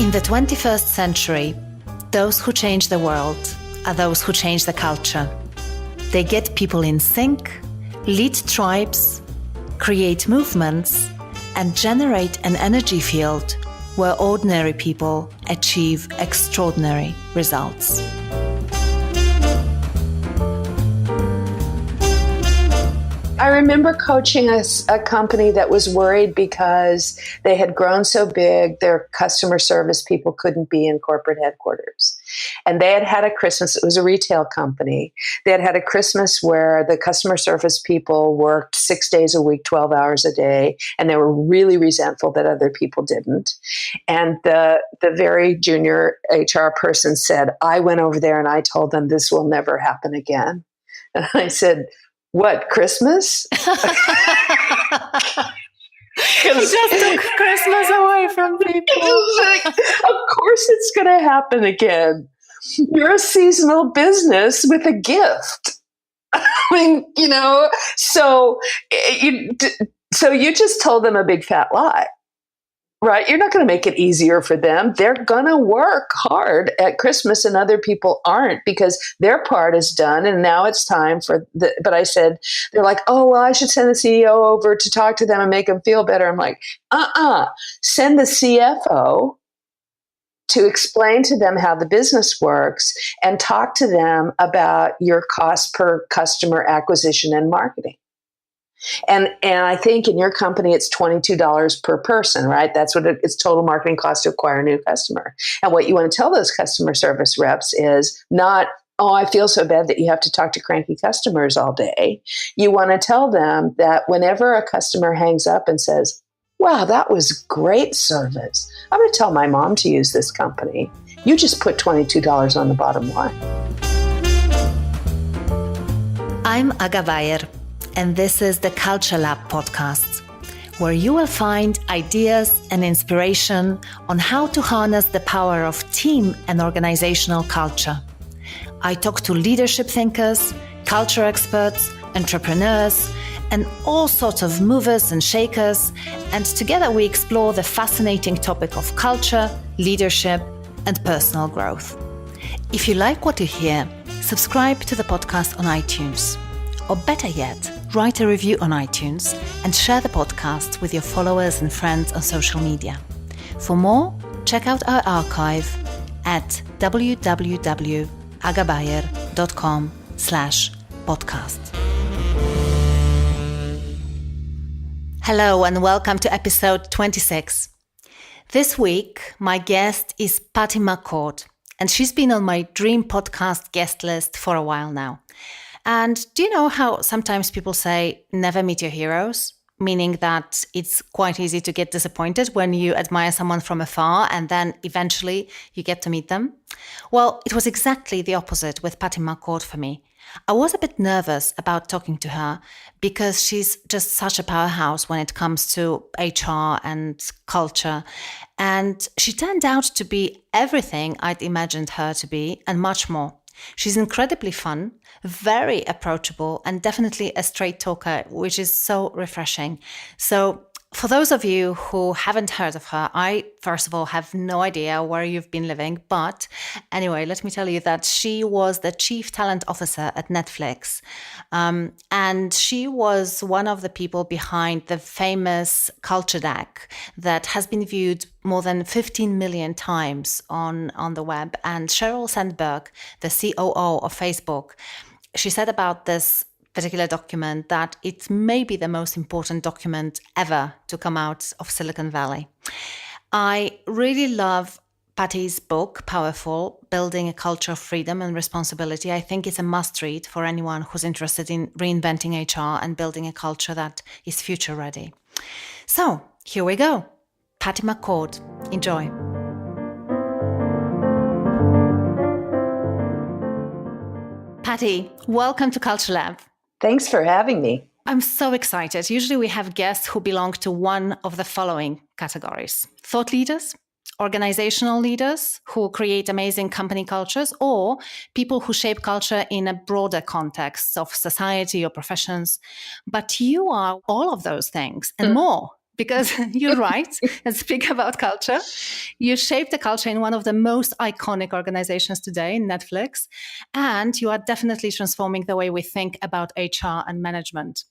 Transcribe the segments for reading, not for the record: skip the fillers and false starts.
In the 21st century, those who change the world are those who change the culture. They get people in sync, lead tribes, create movements, and generate an energy field where ordinary people achieve extraordinary results. I remember coaching a company that was worried because they had grown so big, their customer service people couldn't be in corporate headquarters. And they had a Christmas, it was a retail company. They had a Christmas where the customer service people worked 6 days a week, 12 hours a day, and they were really resentful that other people didn't. And the very junior HR person said, I went over there and I told them this will never happen again. And I said, what, Christmas? He just took Christmas away from people. Like, of course it's going to happen again. You're a seasonal business with a gift. I mean, so you just told them a big fat lie. Right? You're not going to make it easier for them. They're going to work hard at Christmas and other people aren't because their part is done. And now it's time but I said, they're like, oh, well, I should send the CEO over to talk to them and make them feel better. I'm like, send the CFO to explain to them how the business works and talk to them about your cost per customer acquisition and marketing. And I think in your company, it's $22 per person, right? That's what it's total marketing cost to acquire a new customer. And what you want to tell those customer service reps is not, oh, I feel so bad that you have to talk to cranky customers all day. You want to tell them that whenever a customer hangs up and says, wow, that was great service, I'm going to tell my mom to use this company. You just put $22 on the bottom line. I'm Aga Bayer, and this is the Culture Lab podcast, where you will find ideas and inspiration on how to harness the power of team and organizational culture. I talk to leadership thinkers, culture experts, entrepreneurs, and all sorts of movers and shakers, and together we explore the fascinating topic of culture, leadership, and personal growth. If you like what you hear, subscribe to the podcast on iTunes. Or better yet, write a review on iTunes and share the podcast with your followers and friends on social media. For more, check out our archive at www.agabayer.com/podcast. Hello and welcome to episode 26. This week, my guest is Patty McCord, and she's been on my dream podcast guest list for a while now. And do you know how sometimes people say, never meet your heroes? Meaning that it's quite easy to get disappointed when you admire someone from afar and then eventually you get to meet them. Well, it was exactly the opposite with Patty McCord for me. I was a bit nervous about talking to her because she's just such a powerhouse when it comes to HR and culture. And she turned out to be everything I'd imagined her to be and much more. She's incredibly fun, very approachable, and definitely a straight talker, which is so refreshing. So for those of you who haven't heard of her, I, first of all, have no idea where you've been living. But anyway, let me tell you that she was the chief talent officer at Netflix. And she was one of the people behind the famous Culture Deck that has been viewed more than 15 million times on the web. And Sheryl Sandberg, the COO of Facebook, she said about this particular document that it may be the most important document ever to come out of Silicon Valley. I really love Patty's book, Powerful, Building a Culture of Freedom and Responsibility. I think it's a must-read for anyone who's interested in reinventing HR and building a culture that is future-ready. So, here we go. Patty McCord. Enjoy. Patty, welcome to Culture Lab. Thanks for having me. I'm so excited. Usually we have guests who belong to one of the following categories: thought leaders, organizational leaders who create amazing company cultures, or people who shape culture in a broader context of society or professions. But you are all of those things and more. because you're right. And speak about culture. You shaped the culture in one of the most iconic organizations today, Netflix, and you are definitely transforming the way we think about HR and management.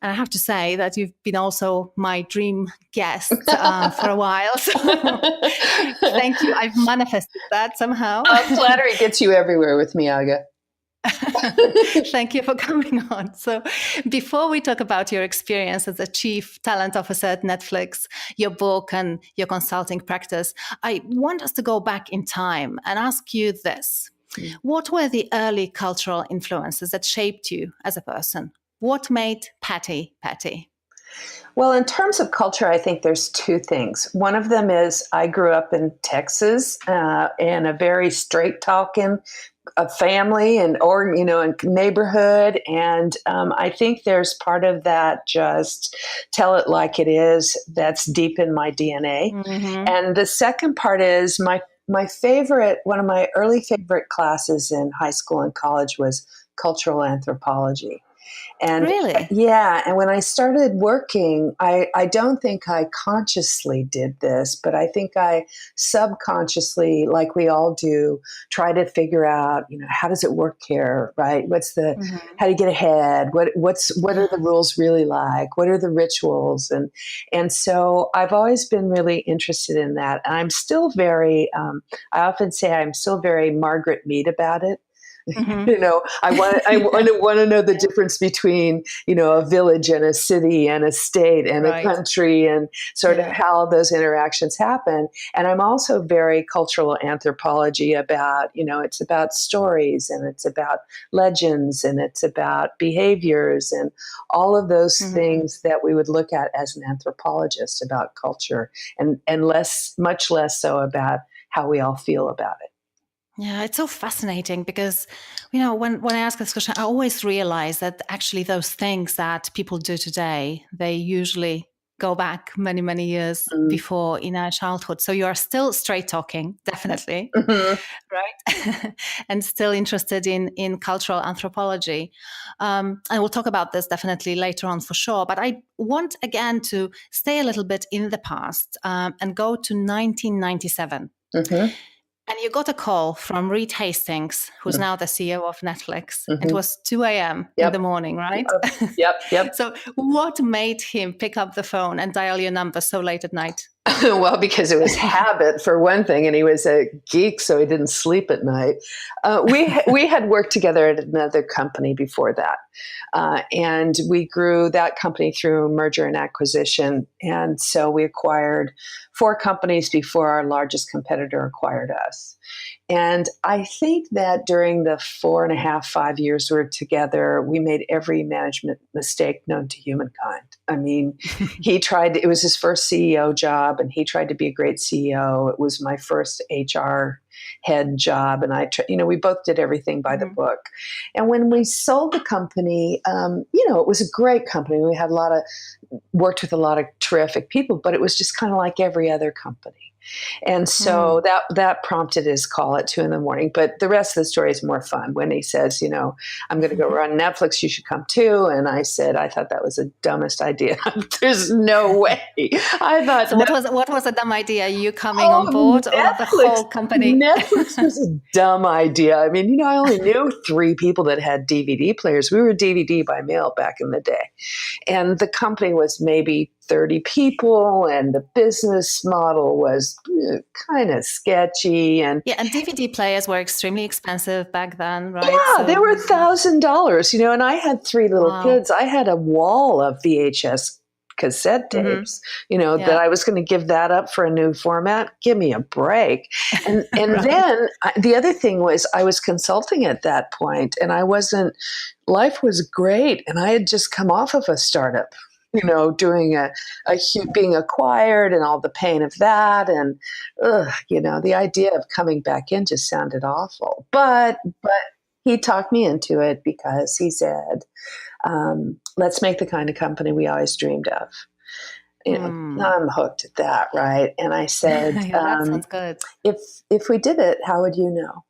And I have to say that you've been also my dream guest for a while. So thank you. I've manifested that somehow. Flattery gets you everywhere with me, Aga. Thank you for coming on. So, before we talk about your experience as a chief talent officer at Netflix, your book, and your consulting practice, I want us to go back in time and ask you this. What were the early cultural influences that shaped you as a person? What made Patty Patty? Well, in terms of culture, I think there's two things. One of them is I grew up in Texas in a very straight talking family and and neighborhood, and I think there's part of that just tell it like it is that's deep in my DNA. Mm-hmm. And the second part is my favorite, one of my early favorite classes in high school and college was cultural anthropology. And Really? yeah, and when I started working, I don't think I consciously did this, but I think I subconsciously, like we all do, try to figure out, how does it work here, right? How do you get ahead? What are the rules really like? What are the rituals? And so I've always been really interested in that. And I'm still I often say I'm still very Margaret Mead about it. Mm-hmm. I want to know the difference between, a village and a city and a state and a Right. country and sort of how those interactions happen. And I'm also very cultural anthropology about, it's about stories and it's about legends and it's about behaviors and all of those things that we would look at as an anthropologist about culture and much less so about how we all feel about it. Yeah, it's so fascinating because, when I ask this question, I always realize that actually those things that people do today, they usually go back many, many years before in our childhood. So you are still straight talking, definitely, right? And still interested in cultural anthropology. And we'll talk about this definitely later on for sure. But I want again to stay a little bit in the past and go to 1997. And you got a call from Reed Hastings, who's now the CEO of Netflix. It was 2 a.m. in the morning, right? Yep. So what made him pick up the phone and dial your number so late at night? Well, because it was habit for one thing, and he was a geek, so he didn't sleep at night. We had worked together at another company before that, and we grew that company through merger and acquisition. And so we acquired 4 companies before our largest competitor acquired us. And I think that during the 4.5, 5 years we were together, we made every management mistake known to humankind. I mean, it was his first CEO job, and he tried to be a great CEO. It was my first HR head job, and we both did everything by the book. And when we sold the company, it was a great company. We had worked with a lot of terrific people, but it was just kind of like every other company. And so that prompted his call at 2 a.m. But the rest of the story is more fun when he says, I'm going to go run Netflix. You should come too. And I said, I thought that was the dumbest idea. There's no way. I thought. So what was a dumb idea? You coming on board Netflix, or the whole company? Netflix was a dumb idea. I mean, I only knew 3 people that had DVD players. We were DVD by mail back in the day. And the company was maybe 30 people, and the business model was kind of sketchy. And DVD players were extremely expensive back then, right? Yeah, they were $1,000, and I had 3 little kids. I had a wall of VHS cassette tapes, that I was going to give that up for a new format. Give me a break. And then the other thing was I was consulting at that point, and life was great. And I had just come off of a startup, doing being acquired and all the pain of that. And, the idea of coming back in just sounded awful. But he talked me into it because he said, let's make the kind of company we always dreamed of. I'm hooked at that, right? And I said, that sounds good. If we did it, how would you know?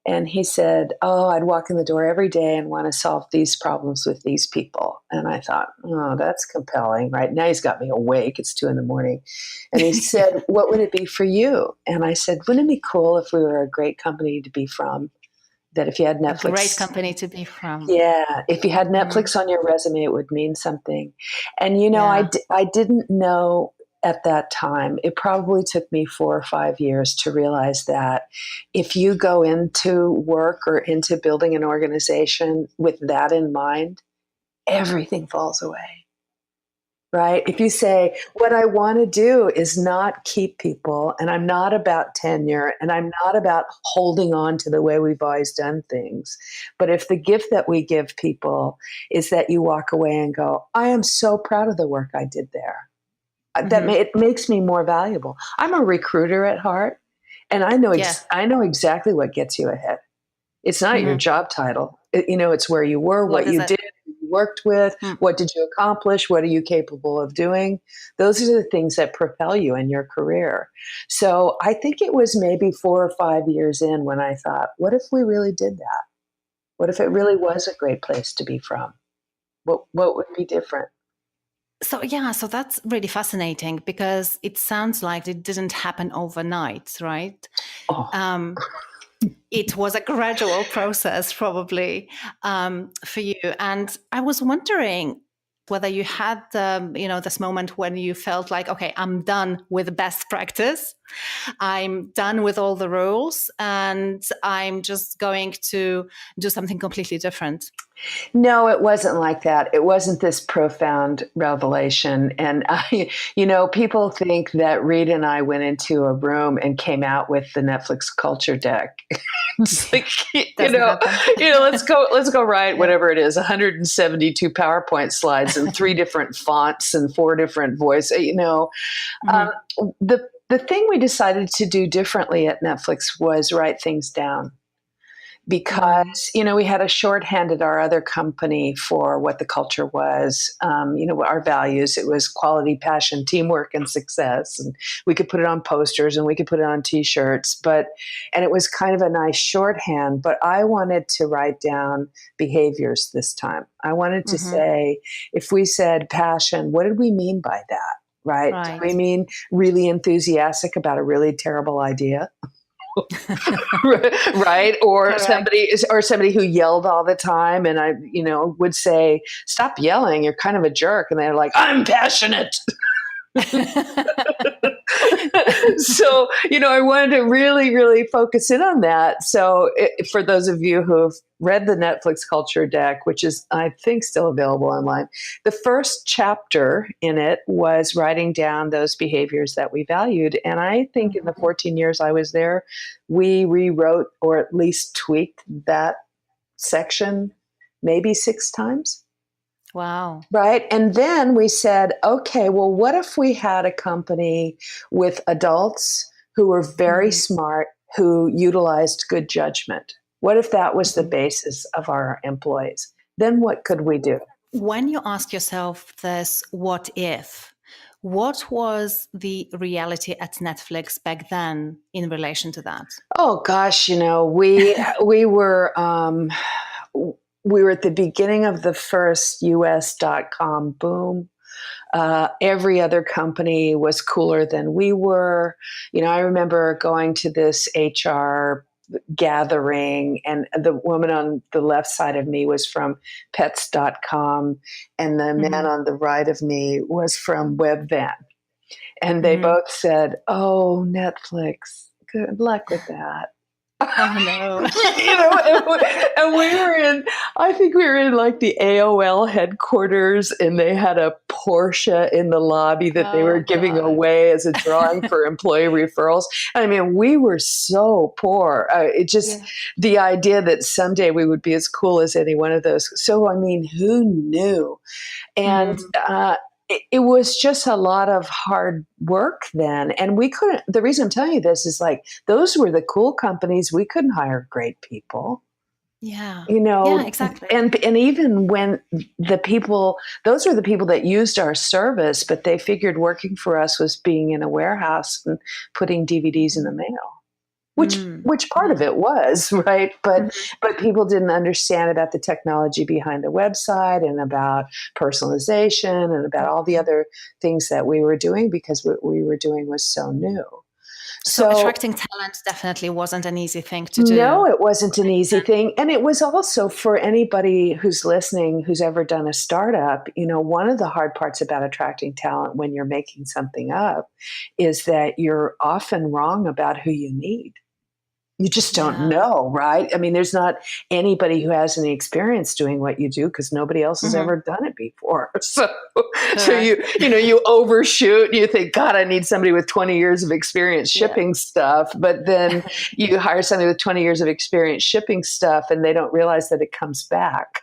And he said, oh, I'd walk in the door every day and want to solve these problems with these people. And I thought, oh, that's compelling. Right now he's got me awake. It's 2 a.m. And he said, what would it be for you? And I said, wouldn't it be cool if we were a great company to be from? That if you had Netflix. A great company to be from. Yeah. If you had Netflix on your resume, it would mean something. And, I didn't know at that time. It probably took me 4 or 5 years to realize that if you go into work or into building an organization with that in mind, everything falls away. Right? If you say, what I want to do is not keep people, and I'm not about tenure, and I'm not about holding on to the way we've always done things. But if the gift that we give people is that you walk away and go, I am so proud of the work I did there. It makes me more valuable. I'm a recruiter at heart, and I know exactly what gets you ahead. It's not your job title. It's where you were, what you did, who you worked with, what did you accomplish, what are you capable of doing. Those are the things that propel you in your career. So I think it was maybe 4 or 5 years in when I thought, what if we really did that? What if it really was a great place to be from? What would be different? So that's really fascinating because it sounds like it didn't happen overnight, right? Oh. It was a gradual process probably for you. And I was wondering whether you had this moment when you felt like, okay, I'm done with best practice. I'm done with all the rules and I'm just going to do something completely different. No, it wasn't like that. It wasn't this profound revelation. And people think that Reed and I went into a room and came out with the Netflix culture deck. It's like, let's go write whatever it is, 172 PowerPoint slides and 3 different fonts and 4 different voices. The thing we decided to do differently at Netflix was write things down. Because, we had a shorthand at our other company for what the culture was, our values. It was quality, passion, teamwork, and success. And we could put it on posters and we could put it on T-shirts. And it was kind of a nice shorthand. But I wanted to write down behaviors this time. I wanted to say, if we said passion, what did we mean by that? Right? Do we mean really enthusiastic about a really terrible idea? Right? Or somebody who yelled all the time, and I, would say, "Stop yelling! You're kind of a jerk." And they're like, "I'm passionate." So, I wanted to really, really focus in on that. So for those of you who have read the Netflix culture deck, which is, I think, still available online, the first chapter in it was writing down those behaviors that we valued. And I think in the 14 years I was there, we rewrote or at least tweaked that section maybe 6 times. Wow. Right. And then we said, okay, well, what if we had a company with adults who were very smart, who utilized good judgment? What if that was the basis of our employees? Then what could we do? When you ask yourself this, what if? What was the reality at Netflix back then in relation to that? Oh, gosh, we were at the beginning of the first US.com boom. Every other company was cooler than we were. I remember going to this HR gathering, and the woman on the left side of me was from pets.com, and the man on the right of me was from Webvan. And they both said, "Oh, Netflix, good luck with that." Oh no. And I think we were in like the AOL headquarters, and they had a Porsche in the lobby that they were giving away as a drawing for employee referrals. I mean, we were so poor. The idea that someday we would be as cool as any one of those. So, I mean, who knew? And, it was just a lot of hard work then. And the reason I'm telling you this is like, those were the cool companies. We couldn't hire great people. Yeah. Yeah, exactly. And even when those were the people that used our service, but they figured working for us was being in a warehouse and putting DVDs in the mail. which part of it was, right? But people didn't understand about the technology behind the website and about personalization and about all the other things that we were doing, because what we were doing was so new. So attracting talent definitely wasn't an easy thing to do. No, it wasn't an easy thing. And it was also, for anybody who's listening, who's ever done a startup, one of the hard parts about attracting talent when you're making something up is that you're often wrong about who you need. You just don't know, right? I mean, there's not anybody who has any experience doing what you do, because nobody else has ever done it before. So you overshoot and you think, God, I need somebody with 20 years of experience shipping stuff. But then you hire somebody with 20 years of experience shipping stuff, and they don't realize that it comes back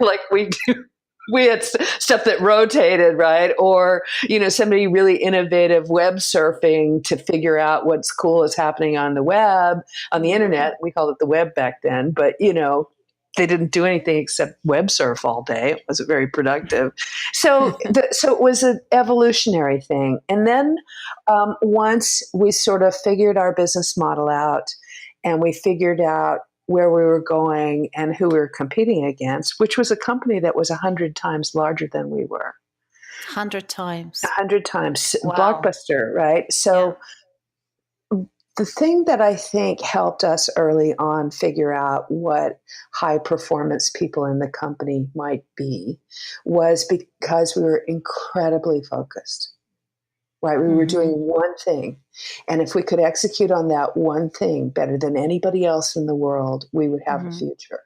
like we do. We had stuff that rotated, right? Or, somebody really innovative web surfing to figure out what's cool is happening on the web, on the internet. We called it the web back then, but, they didn't do anything except web surf all day. It wasn't very productive. So it was an evolutionary thing. And then once we sort of figured our business model out, and we figured out where we were going and who we were competing against, which was a company that was 100 times larger than we were. 100 times. 100 times. Wow. Blockbuster, right? So the thing that I think helped us early on figure out what high performance people in the company might be was because we were incredibly focused. Right? We were doing one thing. And if we could execute on that one thing better than anybody else in the world, we would have a future.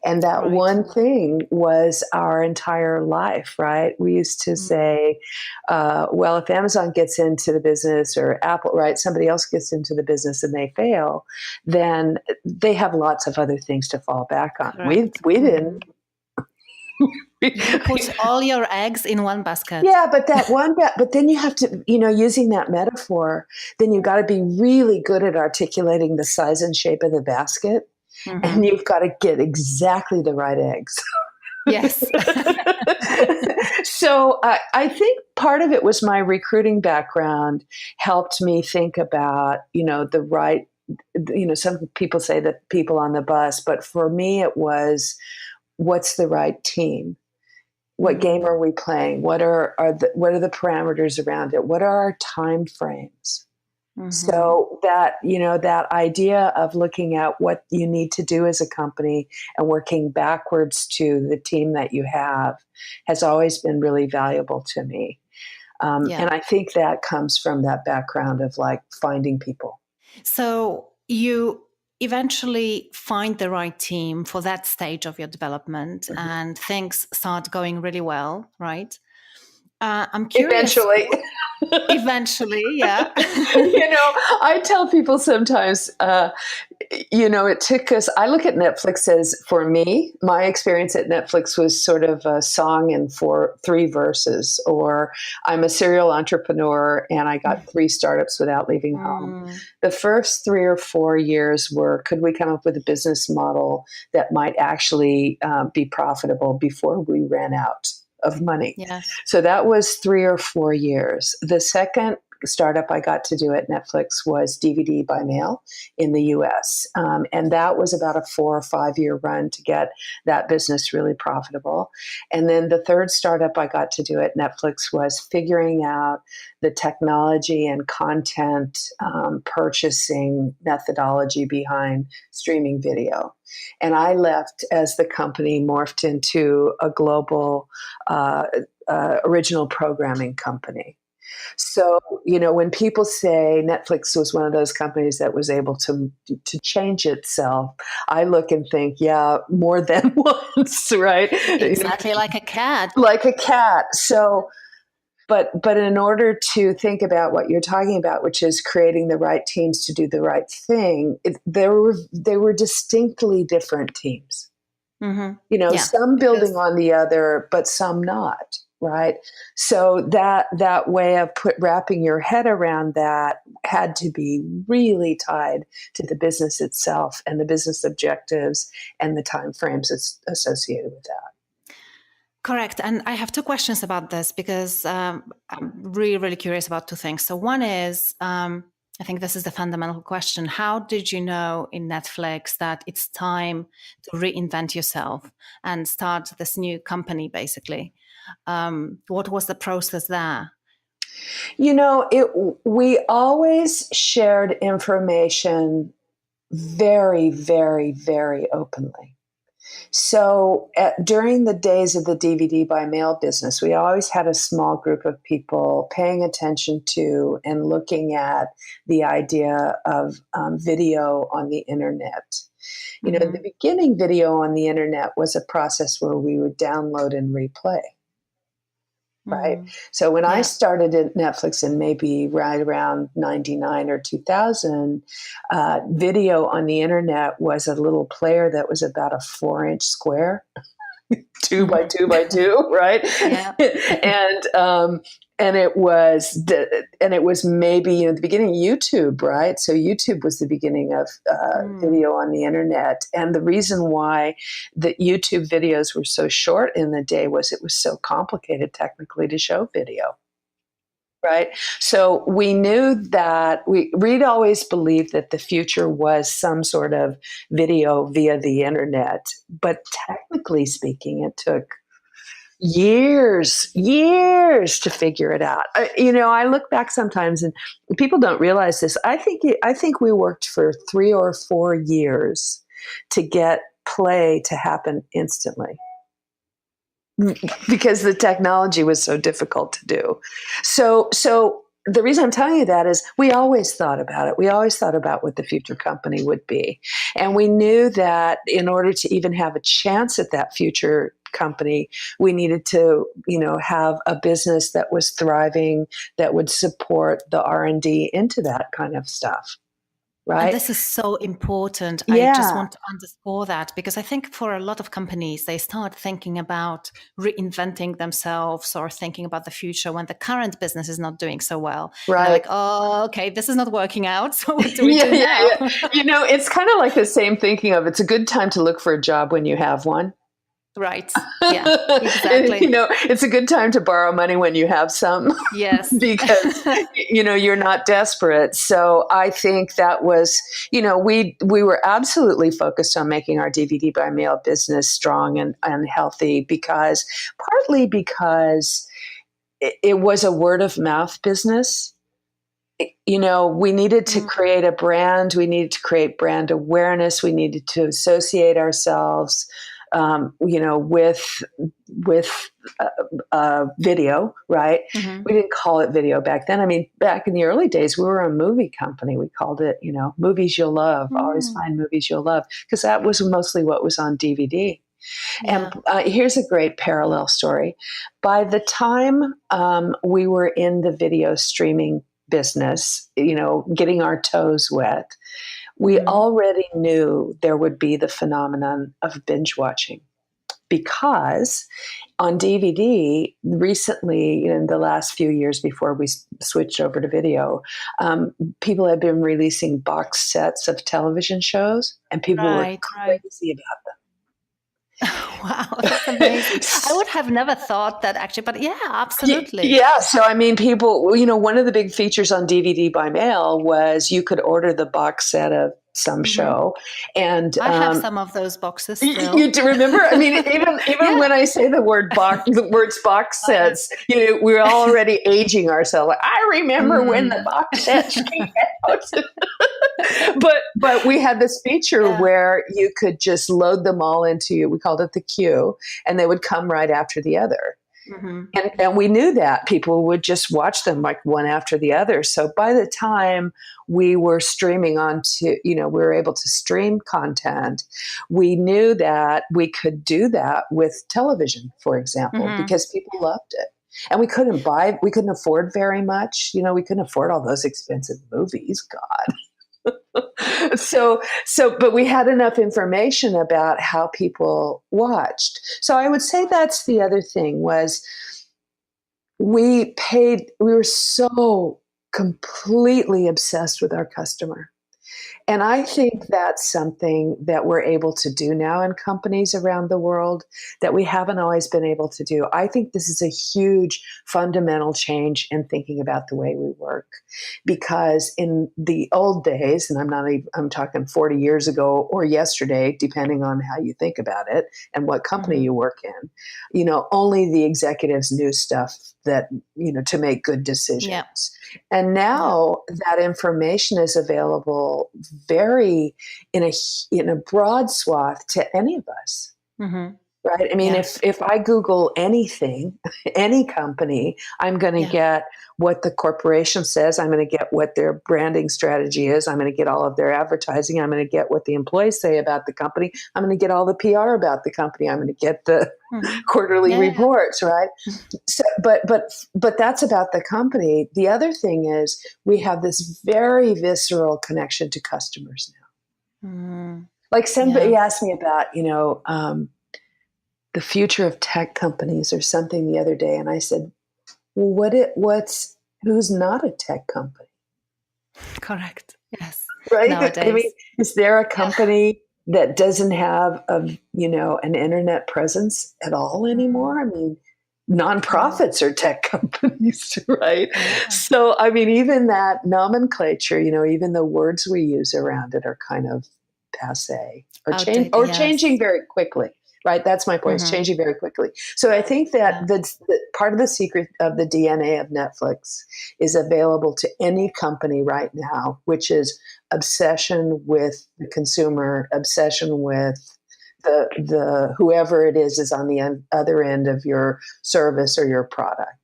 And that one thing was our entire life, right? We used to say, well, if Amazon gets into the business, or Apple, right, somebody else gets into the business and they fail, then they have lots of other things to fall back on. Correct. We didn't. You put all your eggs in one basket. Yeah, but but then you have to, using that metaphor, then you've got to be really good at articulating the size and shape of the basket. And you've got to get exactly the right eggs. Yes. So I think part of it was my recruiting background helped me think about, the right, some people say that people on the bus, but for me it was, what's the right team? What game are we playing? What are the parameters around it? What are our time frames? So that, that idea of looking at what you need to do as a company and working backwards to the team that you have has always been really valuable to me. And I think that comes from that background of finding people. So you eventually find the right team for that stage of your development, and things start going really well, right? I'm curious. Eventually, yeah. I tell people sometimes, it took us, I look at Netflix as, for me, my experience at Netflix was sort of a song in 3 verses, or I'm a serial entrepreneur and I got 3 startups without leaving home. The first 3 or 4 years were, could we come up with a business model that might actually be profitable before we ran out of money? Yes. So that was 3 or 4 years. The second startup I got to do at Netflix was DVD by mail in the US. And that was about a 4 or 5 year run to get that business really profitable. And then the third startup I got to do at Netflix was figuring out the technology and content purchasing methodology behind streaming video. And I left as the company morphed into a global original programming company. So, when people say Netflix was one of those companies that was able to change itself, I look and think, yeah, more than once, right? Exactly, like a cat. Like a cat. So, but in order to think about what you're talking about, which is creating the right teams to do the right thing, they were distinctly different teams. Some building on the other, but some not. Right. So that way of wrapping your head around that had to be really tied to the business itself and the business objectives and the timeframes associated with that. Correct. And I have 2 questions about this because I'm really, really curious about 2 things. So one is, I think this is the fundamental question. How did you know in Netflix that it's time to reinvent yourself and start this new company, basically? What was the process there? We always shared information very, very, very openly. So during the days of the DVD by mail business, we always had a small group of people paying attention to and looking at the idea of video on the internet. In the beginning, video on the internet was a process where we would download and replay. Right. So when I started at Netflix in maybe right around 99 or 2000, video on the internet was a little player that was about a 4-inch square, 2 by 2 by 2, right? Yeah. and it was maybe the beginning of YouTube, right? So YouTube was the beginning of video on the internet. And the reason why the YouTube videos were so short in the day was it was so complicated technically to show video. Right. So we knew that we'd always believed that the future was some sort of video via the internet. But technically speaking, it took years to figure it out. I look back sometimes and people don't realize this. I think we worked for 3 or 4 years to get play to happen instantly, because the technology was so difficult to do. So the reason I'm telling you that is we always thought about it. We always thought about what the future company would be. And we knew that in order to even have a chance at that future company, we needed to, have a business that was thriving, that would support the R&D into that kind of stuff. Right. And this is so important. Yeah. I just want to underscore that, because I think for a lot of companies, they start thinking about reinventing themselves or thinking about the future when the current business is not doing so well. Right. And they're like, oh, okay, this is not working out. So what do we do now? Yeah. It's kind of like the same thinking of it's a good time to look for a job when you have one. Right. Yeah, exactly. It's a good time to borrow money when you have some. Yes. Because, you're not desperate. So I think that was, we were absolutely focused on making our DVD by mail business strong and healthy, partly because it was a word of mouth business. We needed to create a brand. We needed to create brand awareness. We needed to associate ourselves with video, right? We didn't call it video back then. I mean, back in the early days, we were a movie company. We called it, movies you'll love. Always find movies you'll love, because that was mostly what was on DVD. Yeah. And here's a great parallel story. By the time we were in the video streaming business, getting our toes wet, we already knew there would be the phenomenon of binge watching, because on DVD recently, in the last few years before we switched over to video, people have been releasing box sets of television shows, and people were crazy about them. Wow, that's amazing. I would have never thought that, actually, but yeah, absolutely. Yeah, so I mean, people, one of the big features on DVD by mail was you could order the box set of some show, and I have some of those boxes still. You do remember? I mean, even when I say the words box sets, we're already aging ourselves. Like, I remember when the box sets came out. But we had this feature where you could just load them all into, we called it the queue, and they would come right after the other. And we knew that people would just watch them like one after the other. So by the time we were streaming onto, we were able to stream content, we knew that we could do that with television, for example, because people loved it. And we couldn't afford very much. We couldn't afford all those expensive movies. God. But we had enough information about how people watched. So I would say that's the other thing, was we were so completely obsessed with our customer. And I think that's something that we're able to do now in companies around the world that we haven't always been able to do. I think this is a huge fundamental change in thinking about the way we work. Because in the old days, and I'm talking 40 years ago or yesterday, depending on how you think about it and what company you work in, only the executives knew stuff that, to make good decisions. Yeah. And now that information is available very in a broad swath to any of us. Mm-hmm. Right. I mean, Yes. if I Google anything, any company, I'm going to get what the corporation says. I'm going to get what their branding strategy is. I'm going to get all of their advertising. I'm going to get what the employees say about the company. I'm going to get all the PR about the company. I'm going to get the quarterly reports. Right. So, but that's about the company. The other thing is we have this very visceral connection to customers now. Like somebody asked me about, the future of tech companies or something the other day. And I said, well, who's not a tech company? Correct. Yes. Right. Nowadays. I mean, is there a company that doesn't have an internet presence at all anymore? I mean, nonprofits are tech companies, right? Yeah. So, I mean, even that nomenclature, even the words we use around it are kind of passé or changing very quickly. Right, that's my point. It's changing very quickly. So I think that the part of the secret of the DNA of Netflix is available to any company right now, which is obsession with the consumer, obsession with the whoever it is on the other end of your service or your product.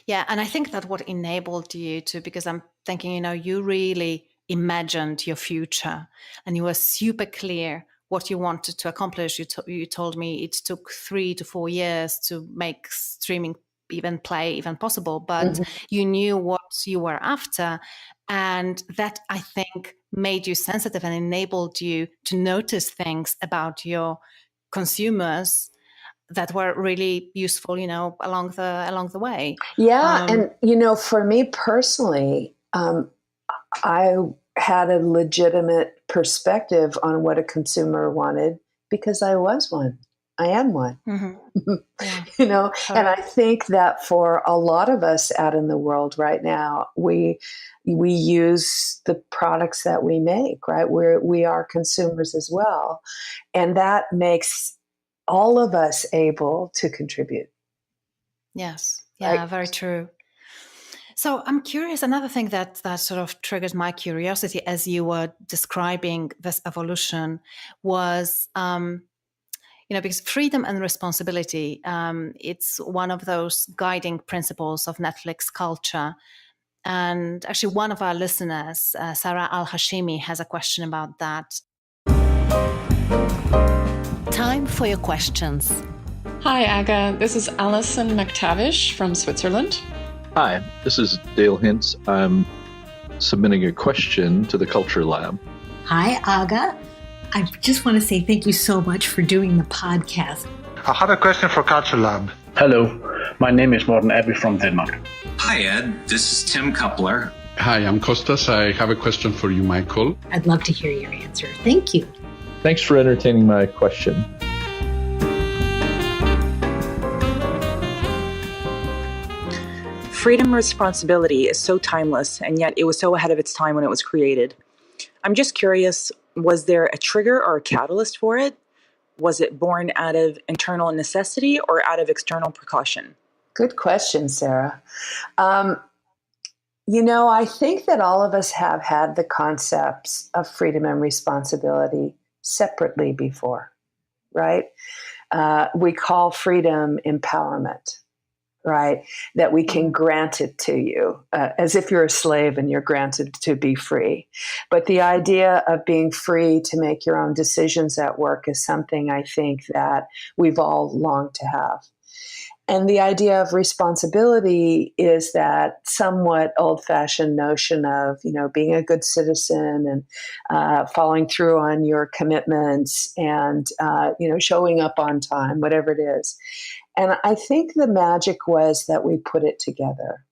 Yeah, and I think that what enabled you to, because I'm thinking, you really imagined your future and you were super clear what you wanted to accomplish. You told me it took 3 to 4 years to make streaming even possible, but you knew what you were after. And that, I think, made you sensitive and enabled you to notice things about your consumers that were really useful, along the way. Yeah. And, for me personally, I had a legitimate perspective on what a consumer wanted because I was one. I am one. Yeah. And I think that for a lot of us out in the world right now, we use the products that we make, right? We are consumers as well. And that makes all of us able to contribute. Yes. Yeah, right? Very true. So I'm curious, another thing that sort of triggered my curiosity as you were describing this evolution was, because freedom and responsibility, it's one of those guiding principles of Netflix culture. And actually one of our listeners, Sarah Al-Hashimi, has a question about that. Time for your questions. Hi, Aga. This is Alison McTavish from Switzerland. Hi, this is Dale Hintz. I'm submitting a question to the Culture Lab. Hi, Aga. I just want to say thank you so much for doing the podcast. I have a question for Culture Lab. Hello, my name is Morten Abbey from Denmark. Hi, Ed. This is Tim Coupler. Hi, I'm Kostas. I have a question for you, Michael. I'd love to hear your answer. Thank you. Thanks for entertaining my question. Freedom and responsibility is so timeless, and yet it was so ahead of its time when it was created. I'm just curious, was there a trigger or a catalyst for it? Was it born out of internal necessity or out of external precaution? Good question, Sarah. I think that all of us have had the concepts of freedom and responsibility separately before, right? We call freedom empowerment. Right? That we can grant it to you as if you're a slave and you're granted to be free. But the idea of being free to make your own decisions at work is something I think that we've all longed to have. And the idea of responsibility is that somewhat old-fashioned notion of, being a good citizen and following through on your commitments and, showing up on time, whatever it is. And I think the magic was that we put it together.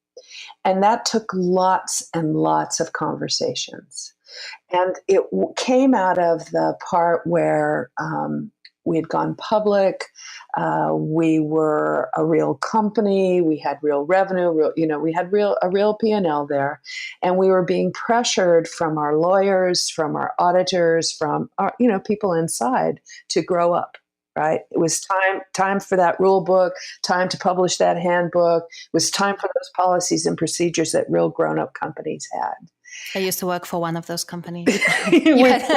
And that took lots and lots of conversations. And it came out of the part where we had gone public. We were a real company. We had real revenue. We had a real P&L there, and we were being pressured from our lawyers, from our auditors, from our, people inside to grow up. Right? It was time for that rule book, time to publish that handbook. It was time for those policies and procedures that real grown-up companies had. I used to work for one of those companies.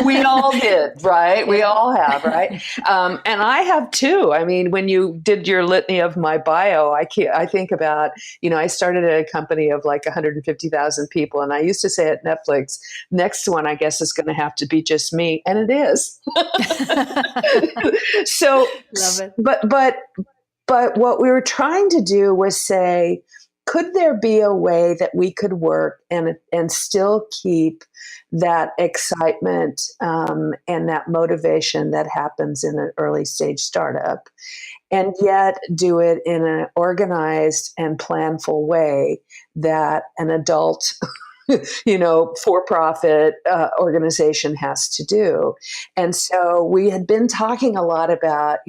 we all did, right? Yeah. We all have, right? And I have too. I mean, when you did your litany of my bio, I think about, I started at a company of like 150,000 people. And I used to say at Netflix, next one, I guess, is going to have to be just me. And it is. So, love it. But what we were trying to do was say, could there be a way that we could work and still keep that excitement and that motivation that happens in an early stage startup, and yet do it in an organized and planful way that an adult for-profit organization has to do? And so we had been talking a lot about,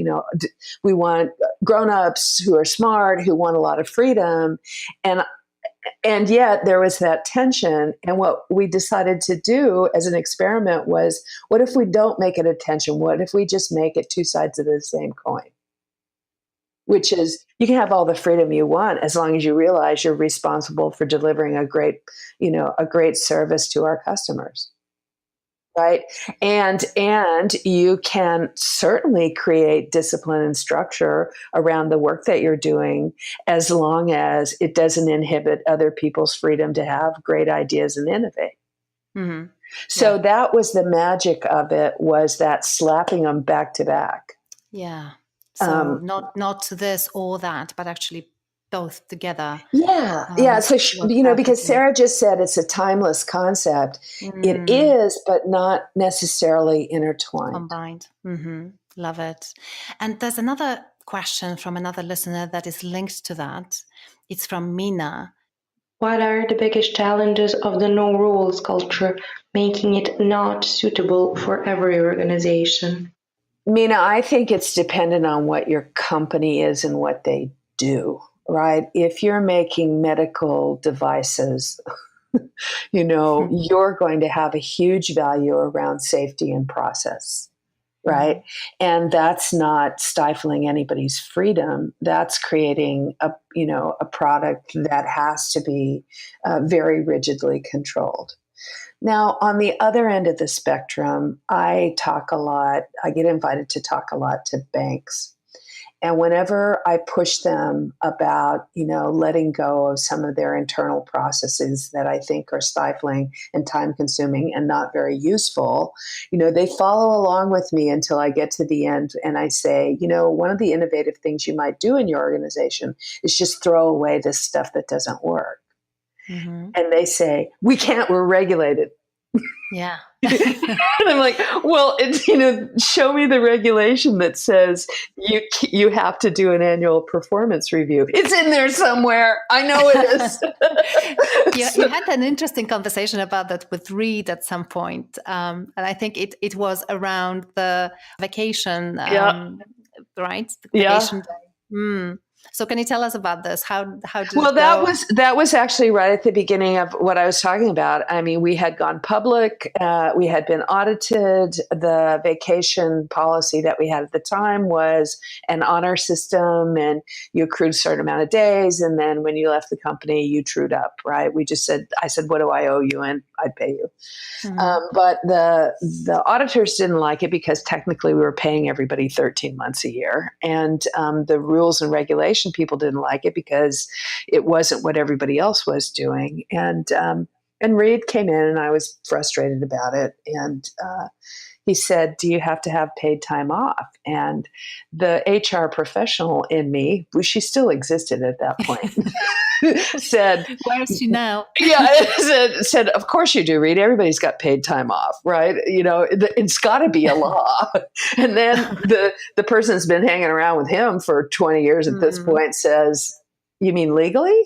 we want grown-ups who are smart, who want a lot of freedom. And yet there was that tension. And what we decided to do as an experiment was, what if we don't make it a tension? What if we just make it two sides of the same coin? Which is, you can have all the freedom you want as long as you realize you're responsible for delivering a great service to our customers, right? And you can certainly create discipline and structure around the work that you're doing, as long as it doesn't inhibit other people's freedom to have great ideas and innovate. Mm-hmm. So that was the magic of it, was that slapping them back to back. Yeah. So not this or that, but actually both together. Yeah. So, because Sarah just said it's a timeless concept. It is, but not necessarily intertwined. Combined. Mm-hmm. Love it. And there's another question from another listener that is linked to that. It's from Mina. What are the biggest challenges of the no rules culture, making it not suitable for every organization? Mina, I think it's dependent on what your company is and what they do, right? If you're making medical devices, you're going to have a huge value around safety and process, right? Mm-hmm. And that's not stifling anybody's freedom. That's creating a product that has to be very rigidly controlled. Now, on the other end of the spectrum, I get invited to talk a lot to banks. And whenever I push them about, letting go of some of their internal processes that I think are stifling and time consuming and not very useful, they follow along with me until I get to the end. And I say, one of the innovative things you might do in your organization is just throw away this stuff that doesn't work. Mm-hmm. And they say, we can't, we're regulated. Yeah. And I'm like, well, show me the regulation that says you have to do an annual performance review. It's in there somewhere. I know it is. You had an interesting conversation about that with Reed at some point. And I think it was around the vacation, right? The vacation day. So can you tell us about this? How did that was actually right at the beginning of what I was talking about. I mean, we had gone public. We had been audited. The vacation policy that we had at the time was an honor system, and you accrued a certain amount of days. And then when you left the company, you trued up, right? I said, what do I owe you? And I'd pay you. Mm-hmm. But the auditors didn't like it because technically we were paying everybody 13 months a year. And the rules and regulations, people didn't like it because it wasn't what everybody else was doing. And Reed came in, and I was frustrated about it. And he said, do you have to have paid time off? And the HR professional in me, she still existed at that point, said, where is she now? said, of course you do, Reed. Everybody's got paid time off, right? It's got to be a law. And then the person's been hanging around with him for 20 years at this point says, you mean legally?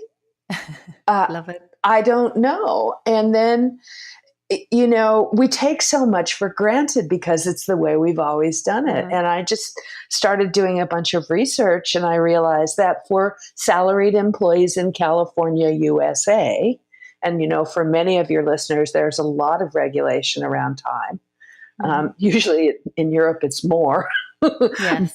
Love it. I don't know. And then, we take so much for granted because it's the way we've always done it. And I just started doing a bunch of research, and I realized that for salaried employees in California, USA, and, for many of your listeners, there's a lot of regulation around time. Usually in Europe, it's more. Yes.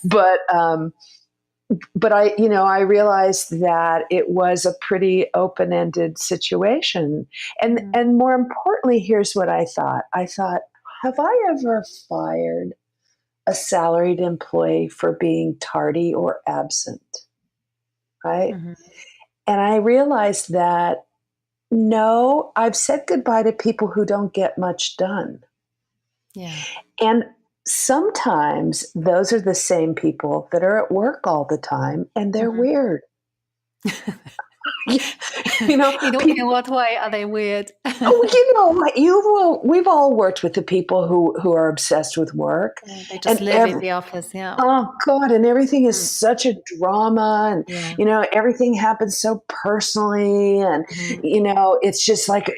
But I realized that it was a pretty open-ended situation. And more importantly, here's what I thought. I thought, have I ever fired a salaried employee for being tardy or absent? Right? And I realized that, no, I've said goodbye to people who don't get much done. Yeah. And sometimes those are the same people that are at work all the time, and they're weird. In what way are they weird? We've all worked with the people who are obsessed with work. Yeah, they just live in the office. Yeah. Oh God, and everything is such a drama, and everything happens so personally, and it's just like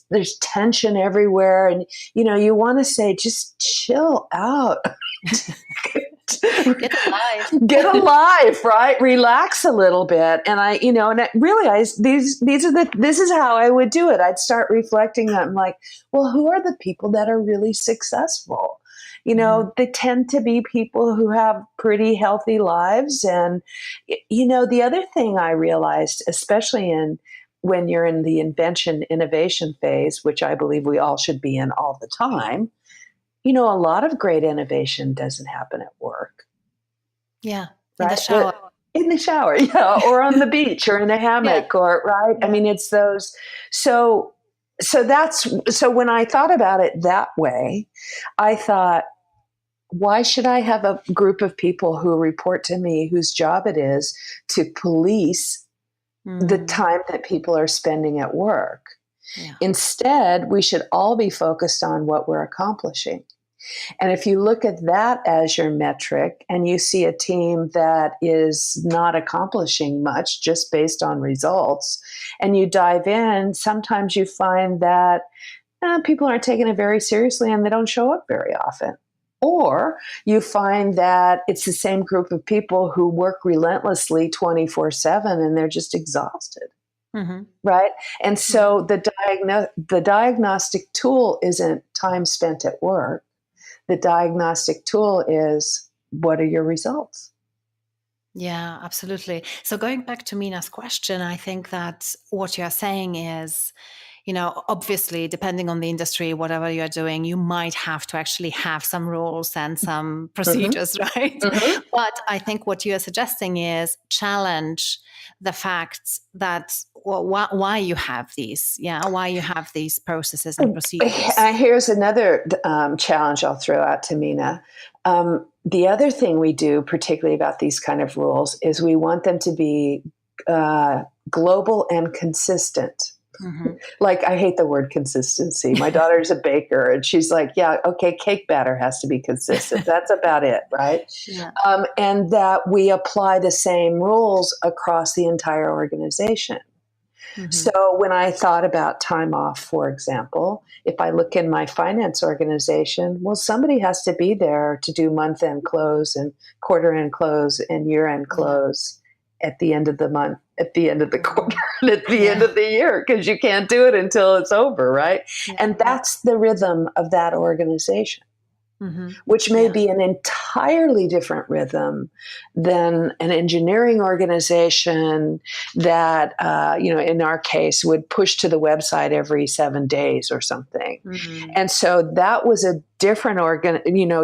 there's tension everywhere, and you want to say, just chill out. Get alive, right? Relax a little bit. And I realized this is how I would do it. I'd start reflecting that I'm like, well, who are the people that are really successful? They tend to be people who have pretty healthy lives. And, the other thing I realized, especially when you're in the innovation phase, which I believe we all should be in all the time, a lot of great innovation doesn't happen at work. Yeah. Right? In the shower. Yeah. Or on the beach or in a hammock right? Yeah. I mean, it's those. So when I thought about it that way, I thought, why should I have a group of people who report to me whose job it is to police the time that people are spending at work? Yeah. Instead, we should all be focused on what we're accomplishing. And if you look at that as your metric and you see a team that is not accomplishing much just based on results, and you dive in, sometimes you find that people aren't taking it very seriously and they don't show up very often. Or you find that it's the same group of people who work relentlessly 24/7 and they're just exhausted. Right? And so the diagnostic tool isn't time spent at work. The diagnostic tool is, what are your results? Yeah, absolutely. So going back to Mina's question, I think that what you're saying is, obviously, depending on the industry, whatever you're doing, you might have to actually have some rules and some procedures, right? But I think what you're suggesting is challenge the fact that why you have these, why you have these processes and procedures. Here's another challenge I'll throw out to Mina. The other thing we do, particularly about these kind of rules, is we want them to be global and consistent. Like, I hate the word consistency. My daughter's a baker, and she's like, yeah, okay, cake batter has to be consistent. That's about it, right? Yeah. And that we apply the same rules across the entire organization. So when I thought about time off, for example, if I look in my finance organization, well, somebody has to be there to do month-end close and quarter-end close and year-end close at the end of the month, at the end of the quarter, and at the end of the year, because you can't do it until it's over, right? Yeah. And that's the rhythm of that organization. Which may be an entirely different rhythm than an engineering organization that, in our case, would push to the website every 7 days or something. And so that was a different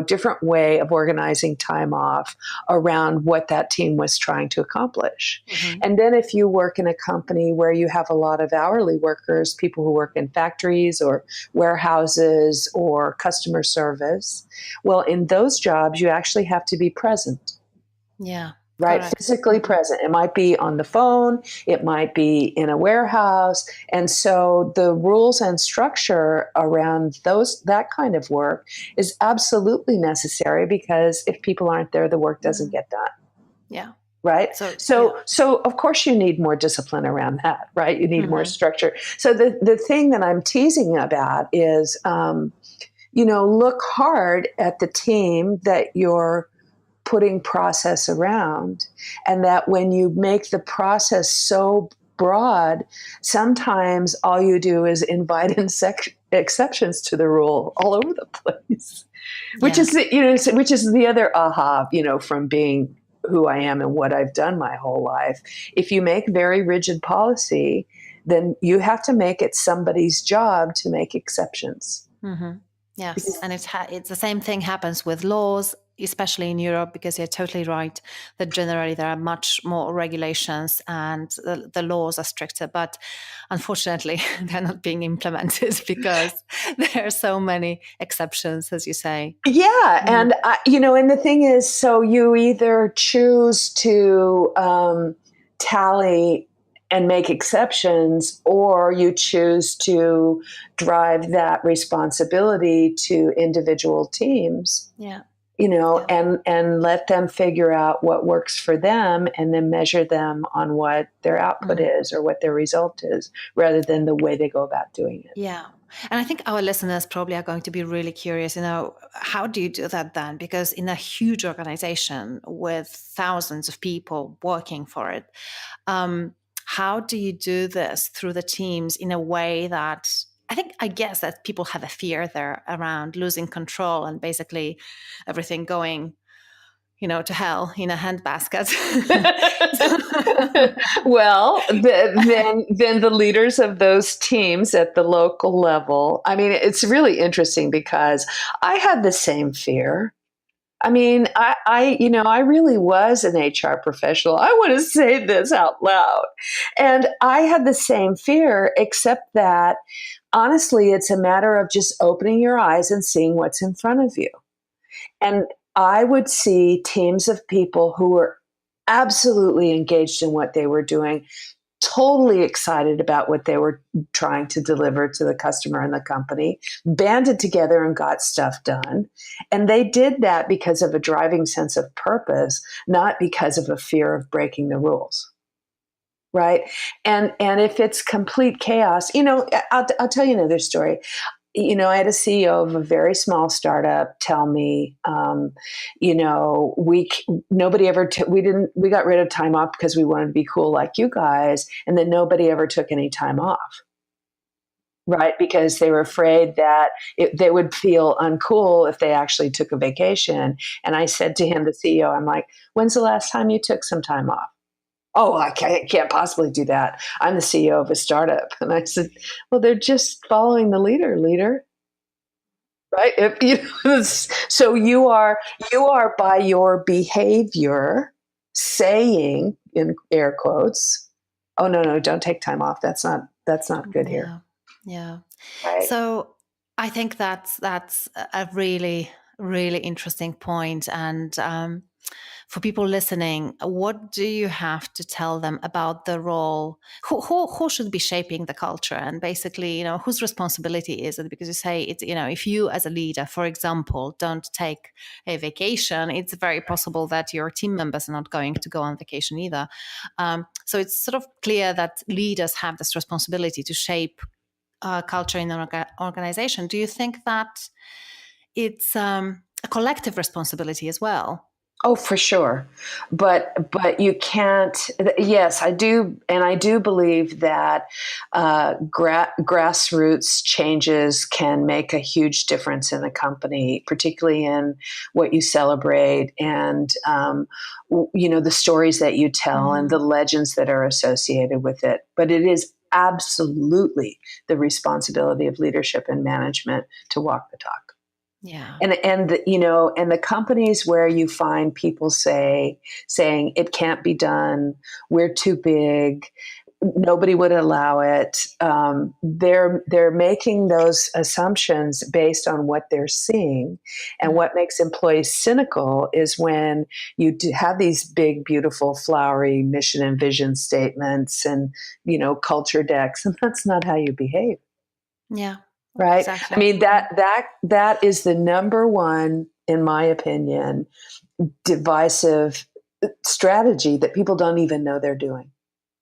different way of organizing time off around what that team was trying to accomplish. And then if you work in a company where you have a lot of hourly workers, people who work in factories or warehouses or customer service, well, in those jobs, you actually have to be present. Yeah. Right. Correct. Physically present. It might be on the phone. It might be in a warehouse. And so the rules and structure around that kind of work is absolutely necessary, because if people aren't there, the work doesn't get done. Yeah. right? So of course you need more discipline around that, right? You need more structure. So the thing that I'm teasing about is, look hard at the team that you're putting process around, and that when you make the process so broad, sometimes all you do is invite in exceptions to the rule all over the place, which is the other aha, from being who I am and what I've done my whole life. If you make very rigid policy, then you have to make it somebody's job to make exceptions. Yes, and it's the same thing happens with laws, especially in Europe, because you're totally right that generally there are much more regulations and the laws are stricter, but unfortunately they're not being implemented because there are so many exceptions, as you say. Yeah, and and the thing is, so you either choose to tally and make exceptions, or you choose to drive that responsibility to individual teams. Yeah. And let them figure out what works for them, and then measure them on what their output is or what their result is, rather than the way they go about doing it. Yeah. And I think our listeners probably are going to be really curious, how do you do that then? Because in a huge organization with thousands of people working for it, how do you do this through the teams in a way that I guess that people have a fear there around losing control and basically everything going, to hell in a handbasket. Well, then the leaders of those teams at the local level, it's really interesting because I had the same fear. I really was an HR professional. I want to say this out loud. And I had the same fear, except that honestly, it's a matter of just opening your eyes and seeing what's in front of you. And I would see teams of people who were absolutely engaged in what they were doing, totally excited about what they were trying to deliver to the customer and the company, banded together and got stuff done. And they did that because of a driving sense of purpose, not because of a fear of breaking the rules. Right. And if it's complete chaos, I'll tell you another story. I had a CEO of a very small startup tell me, nobody ever we got rid of time off because we wanted to be cool like you guys, and then nobody ever took any time off, right? Because they were afraid that they would feel uncool if they actually took a vacation. And I said to him, the CEO, I'm like, when's the last time you took some time off? Oh, I can't possibly do that. I'm the CEO of a startup. And I said, well, they're just following the leader. Right? So you are by your behavior saying, in air quotes, oh, no, don't take time off. That's not good here. Yeah. Right? So I think that's a really, really interesting point. And for people listening, what do you have to tell them about the role? Who should be shaping the culture? And basically, whose responsibility is it? Because you say it's, if you as a leader, for example, don't take a vacation, it's very possible that your team members are not going to go on vacation either. So it's sort of clear that leaders have this responsibility to shape culture in an organization. Do you think that it's a collective responsibility as well? Oh, for sure. But you can't, yes, I do. And I do believe that grassroots changes can make a huge difference in a company, particularly in what you celebrate and, the stories that you tell and the legends that are associated with it. But it is absolutely the responsibility of leadership and management to walk the talk. Yeah. And the companies where you find people saying it can't be done, we're too big, nobody would allow it. They're making those assumptions based on what they're seeing. And what makes employees cynical is when you have these big, beautiful, flowery mission and vision statements and, culture decks, and that's not how you behave. Yeah. Right. Exactly. That is the number one, in my opinion, divisive strategy that people don't even know they're doing.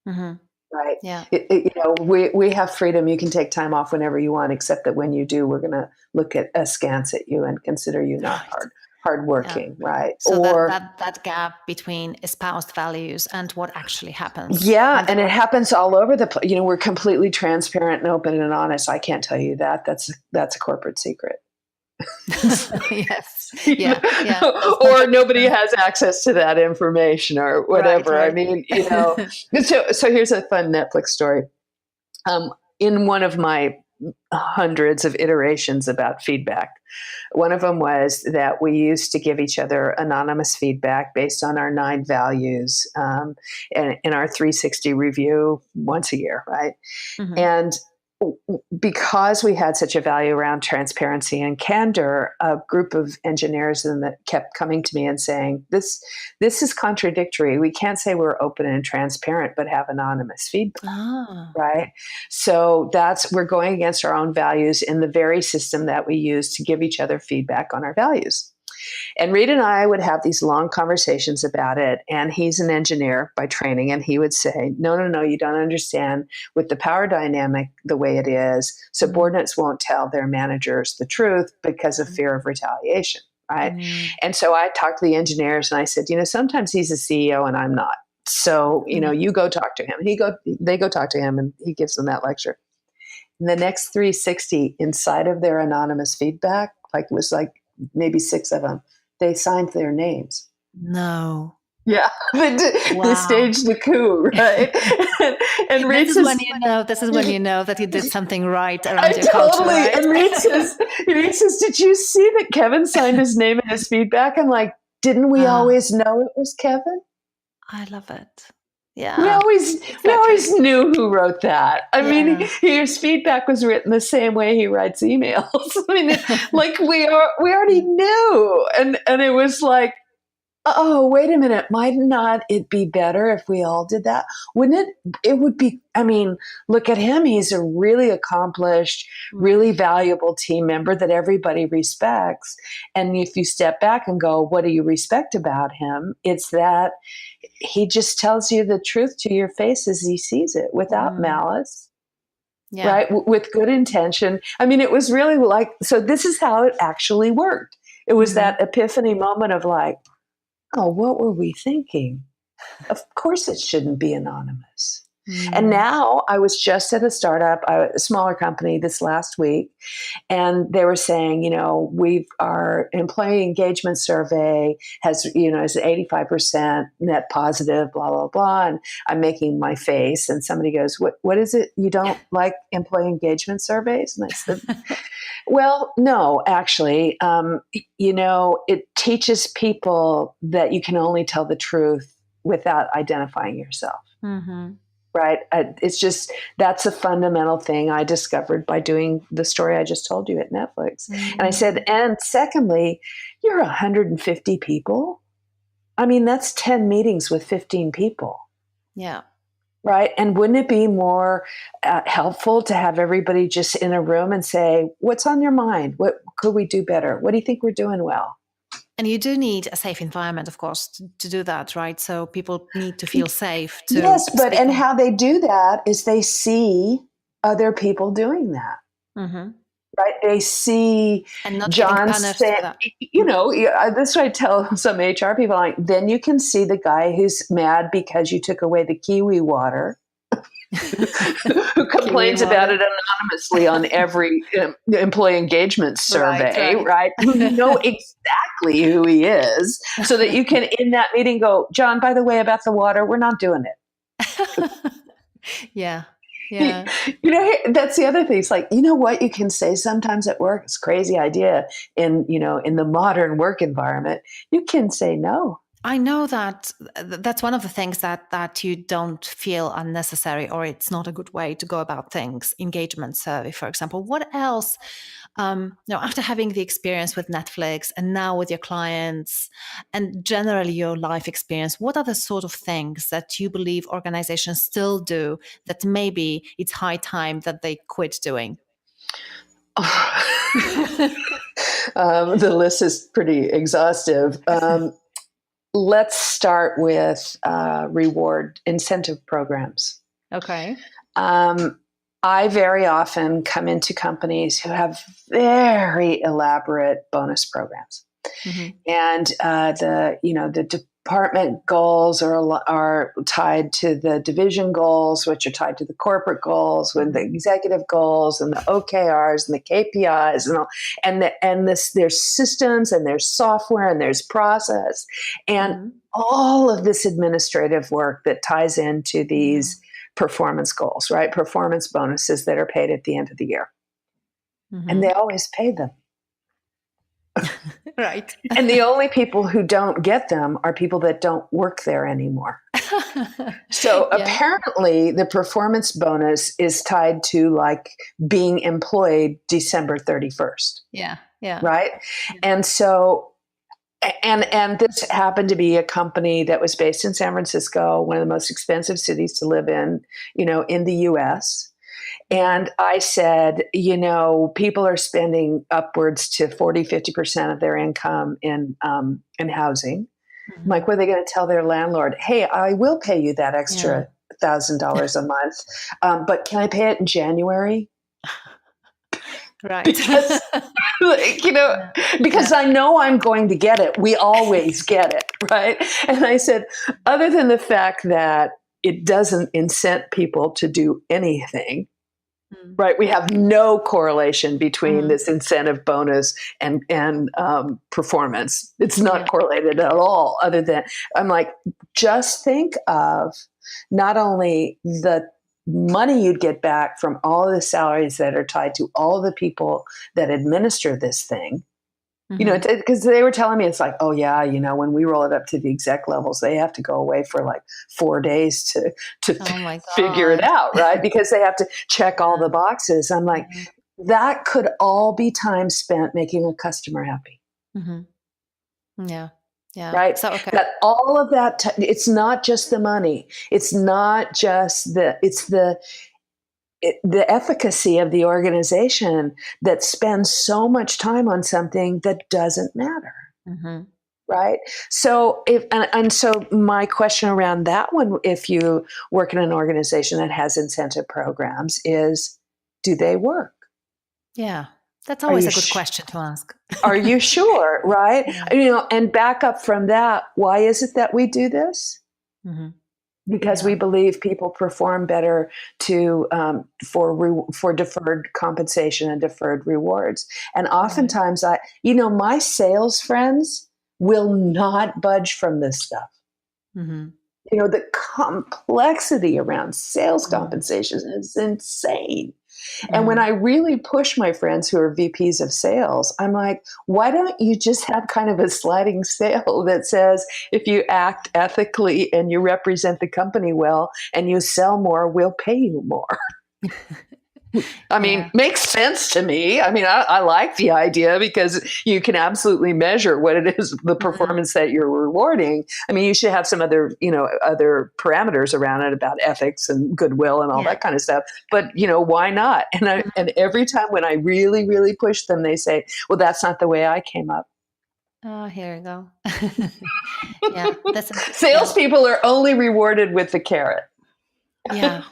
Mm-hmm. Right. Yeah. We have freedom. You can take time off whenever you want, except that when you do, we're going to look at askance at you and consider you not hardworking. Yeah. Right. So that gap between espoused values and what actually happens. Yeah. And it happens all over the place. We're completely transparent and open and honest. I can't tell you that. That's a corporate secret. Yes. Yeah. Or nobody has access to that information or whatever. Right. I mean, so here's a fun Netflix story. In one of my hundreds of iterations about feedback, one of them was that we used to give each other anonymous feedback based on our 9 values in our 360 review once a year, right? Mm-hmm. And because we had such a value around transparency and candor, a group of engineers that kept coming to me and saying, this is contradictory. We can't say we're open and transparent, but have anonymous feedback, right? So we're going against our own values in the very system that we use to give each other feedback on our values. And Reed and I would have these long conversations about it. And he's an engineer by training. And he would say, no, you don't understand. With the power dynamic the way it is, subordinates won't tell their managers the truth because of fear of retaliation, right? Mm-hmm. And so I talked to the engineers and I said, sometimes he's a CEO and I'm not. So, you go talk to him. They go talk to him and he gives them that lecture. And the next 360 inside of their anonymous feedback, was maybe 6 of them, they signed their names. No. Yeah. They staged the coup, right? and Reed says, this is when you know that he did something right around your culture, right? And Reed says, did you see that Kevin signed his name in his feedback? I'm like, didn't we always know it was Kevin? I love it. Yeah. We always knew who wrote that. I mean, his feedback was written the same way he writes emails. I mean, we already knew. And it was like, oh, wait a minute. Might not it be better if we all did that? Wouldn't it? It would be, look at him. He's a really accomplished, really valuable team member that everybody respects. And if you step back and go, what do you respect about him? It's that he just tells you the truth to your face as he sees it without malice. Yeah. Right? With good intention. It was really so this is how it actually worked. It was that epiphany moment of oh, what were we thinking? Of course it shouldn't be anonymous. And now I was just at a startup, a smaller company this last week, and they were saying, our employee engagement survey has, is 85% net positive, blah, blah, blah. And I'm making my face and somebody goes, what is it? You don't like employee engagement surveys? And I said, well, no, actually, it teaches people that you can only tell the truth without identifying yourself. Mm-hmm. Right. It's just, that's a fundamental thing I discovered by doing the story I just told you at Netflix. Mm-hmm. And I said, and secondly, you're 150 people. That's 10 meetings with 15 people. Yeah. Right. And wouldn't it be more helpful to have everybody just in a room and say, what's on your mind? What could we do better? What do you think we're doing well? And you do need a safe environment, of course, to do that, right? So people need to feel safe. Yes, and how they do that is they see other people doing that. Mm-hmm. Right? They see John saying, this is what I tell some HR people, then you can see the guy who's mad because you took away the kiwi water. Who complains about it anonymously on every employee engagement survey, right? Who know exactly who he is, so that you can, in that meeting, go, John, by the way, about the water, we're not doing it. Yeah. That's the other thing. It's what you can say sometimes at work. It's a crazy idea in the modern work environment. You can say no. I know that's one of the things that you don't feel unnecessary, or it's not a good way to go about things. Engagement survey, for example. What else? After having the experience with Netflix and now with your clients and generally your life experience, what are the sort of things that you believe organizations still do that maybe it's high time that they quit doing? The list is pretty exhaustive. let's start with reward incentive programs. Okay. I very often come into companies who have very elaborate bonus programs, and the department goals are tied to the division goals, which are tied to the corporate goals, with the executive goals and the OKRs and the KPIs and all, and there's systems and there's software and there's process and all of this administrative work that ties into these performance goals, right? Performance bonuses that are paid at the end of the year. And they always pay them. Right. And the only people who don't get them are people that don't work there anymore. So apparently the performance bonus is tied to like being employed December 31st. Yeah. Yeah. Right. And so And this happened to be a company that was based in San Francisco, one of the most expensive cities to live in the US. And I said, people are spending upwards to 40, 50% of their income in housing. I'm like, what are they going to tell their landlord? Hey, I will pay you that extra $1,000 a month, but can I pay it in January? Right. Because, because I know I'm going to get it. We always get it, right? And I said, other than the fact that it doesn't incent people to do anything, right? We have no correlation between this incentive bonus and performance. It's not correlated at all, other than, I'm like, just think of not only the money you'd get back from all the salaries that are tied to all the people that administer this thing, because they were telling me, it's like, oh yeah, when we roll it up to the exec levels, they have to go away for like 4 days to figure it out, right? Because they have to check all the boxes. I'm like, that could all be time spent making a customer happy. Yeah. Yeah. Right. So, okay. That all of that, it's not just the money. It's not just the efficacy of the organization that spends so much time on something that doesn't matter. Right. So so my question around that one, if you work in an organization that has incentive programs, is, do they work? Yeah. That's always a good question to ask. Are you sure? Right. And back up from that. Why is it that we do this? Because we believe people perform better for deferred compensation and deferred rewards. And oftentimes my sales friends will not budge from this stuff. The complexity around sales compensation is insane. And when I really push my friends who are VPs of sales, I'm like, why don't you just have kind of a sliding scale that says, if you act ethically and you represent the company well and you sell more, we'll pay you more. I mean, makes sense to me. I mean, I like the idea because you can absolutely measure what it is, the performance that you're rewarding. I mean, you should have some other parameters around it about ethics and goodwill and all that kind of stuff. But, why not? And every time when I really, really push them, they say, well, that's not the way I came up. Oh, here you go. Salespeople are only rewarded with the carrot. Yeah.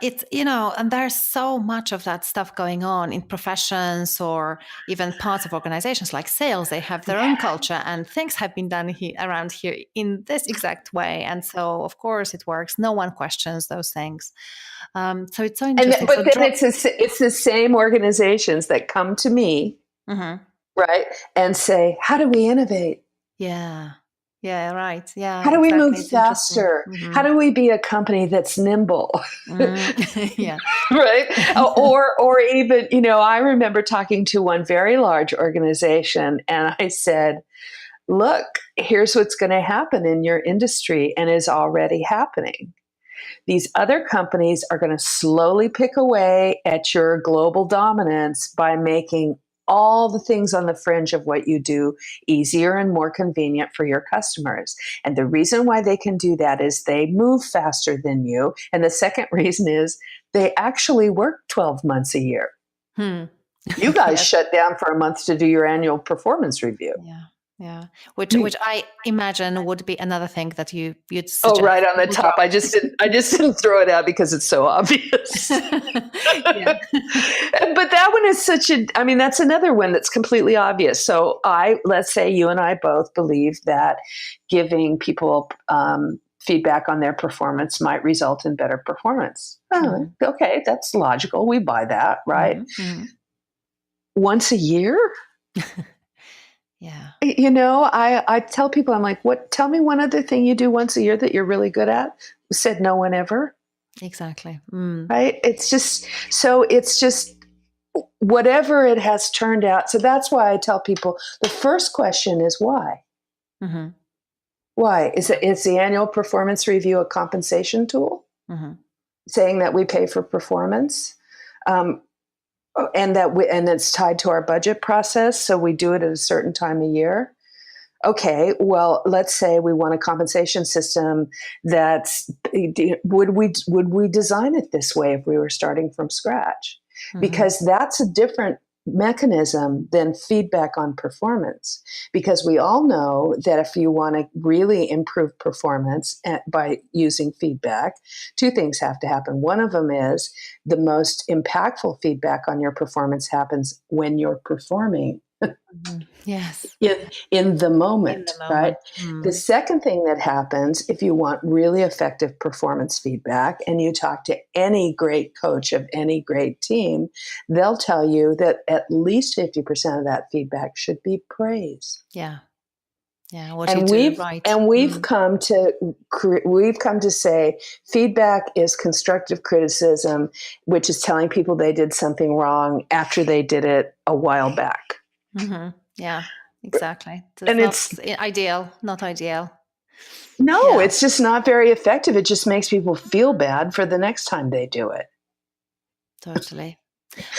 It's, and there's so much of that stuff going on in professions or even parts of organizations like sales. They have their own culture and things have been done around here in this exact way. And so, of course, it works. No one questions those things. So it's so interesting. But then it's the same organizations that come to me, right, and say, how do we innovate? Yeah, right. Yeah. How do we move faster? How do we be a company that's nimble? Yeah. Right. Or even, I remember talking to one very large organization and I said, look, here's what's going to happen in your industry and is already happening. These other companies are going to slowly pick away at your global dominance by making all the things on the fringe of what you do easier and more convenient for your customers. And the reason why they can do that is they move faster than you. And the second reason is they actually work 12 months a year. You guys shut down for a month to do your annual performance review. Yeah, which I imagine would be another thing that you'd suggest. Oh, right on the top. I just didn't throw it out because it's so obvious. Yeah. But that one is that's another one that's completely obvious. So let's say you and I both believe that giving people feedback on their performance might result in better performance. Oh, okay, that's logical. We buy that, right? Mm-hmm. Once a year? Yeah. I tell people, I'm like, tell me one other thing you do once a year that you're really good at. Said no one ever. Exactly. Right? It's just whatever it has turned out. So that's why I tell people the first question is why? Mm-hmm. Why? Is the annual performance review a compensation tool? Mm-hmm. Saying that we pay for performance? And it's tied to our budget process, so we do it at a certain time of year. Okay, well, let's say we want a compensation system would we design it this way if we were starting from scratch? Mm-hmm. Because that's a different mechanism than feedback on performance. Because we all know that if you want to really improve performance by using feedback, two things have to happen. One of them is the most impactful feedback on your performance happens when you're performing. Yes. In the moment, right? Mm. The second thing that happens if you want really effective performance feedback and you talk to any great coach of any great team, they'll tell you that at least 50% of that feedback should be praise. Yeah. Yeah. We've come to say feedback is constructive criticism, which is telling people they did something wrong after they did it a while back. Mm-hmm. Yeah, exactly. It's not ideal. No, It's just not very effective. It just makes people feel bad for the next time they do it. Totally.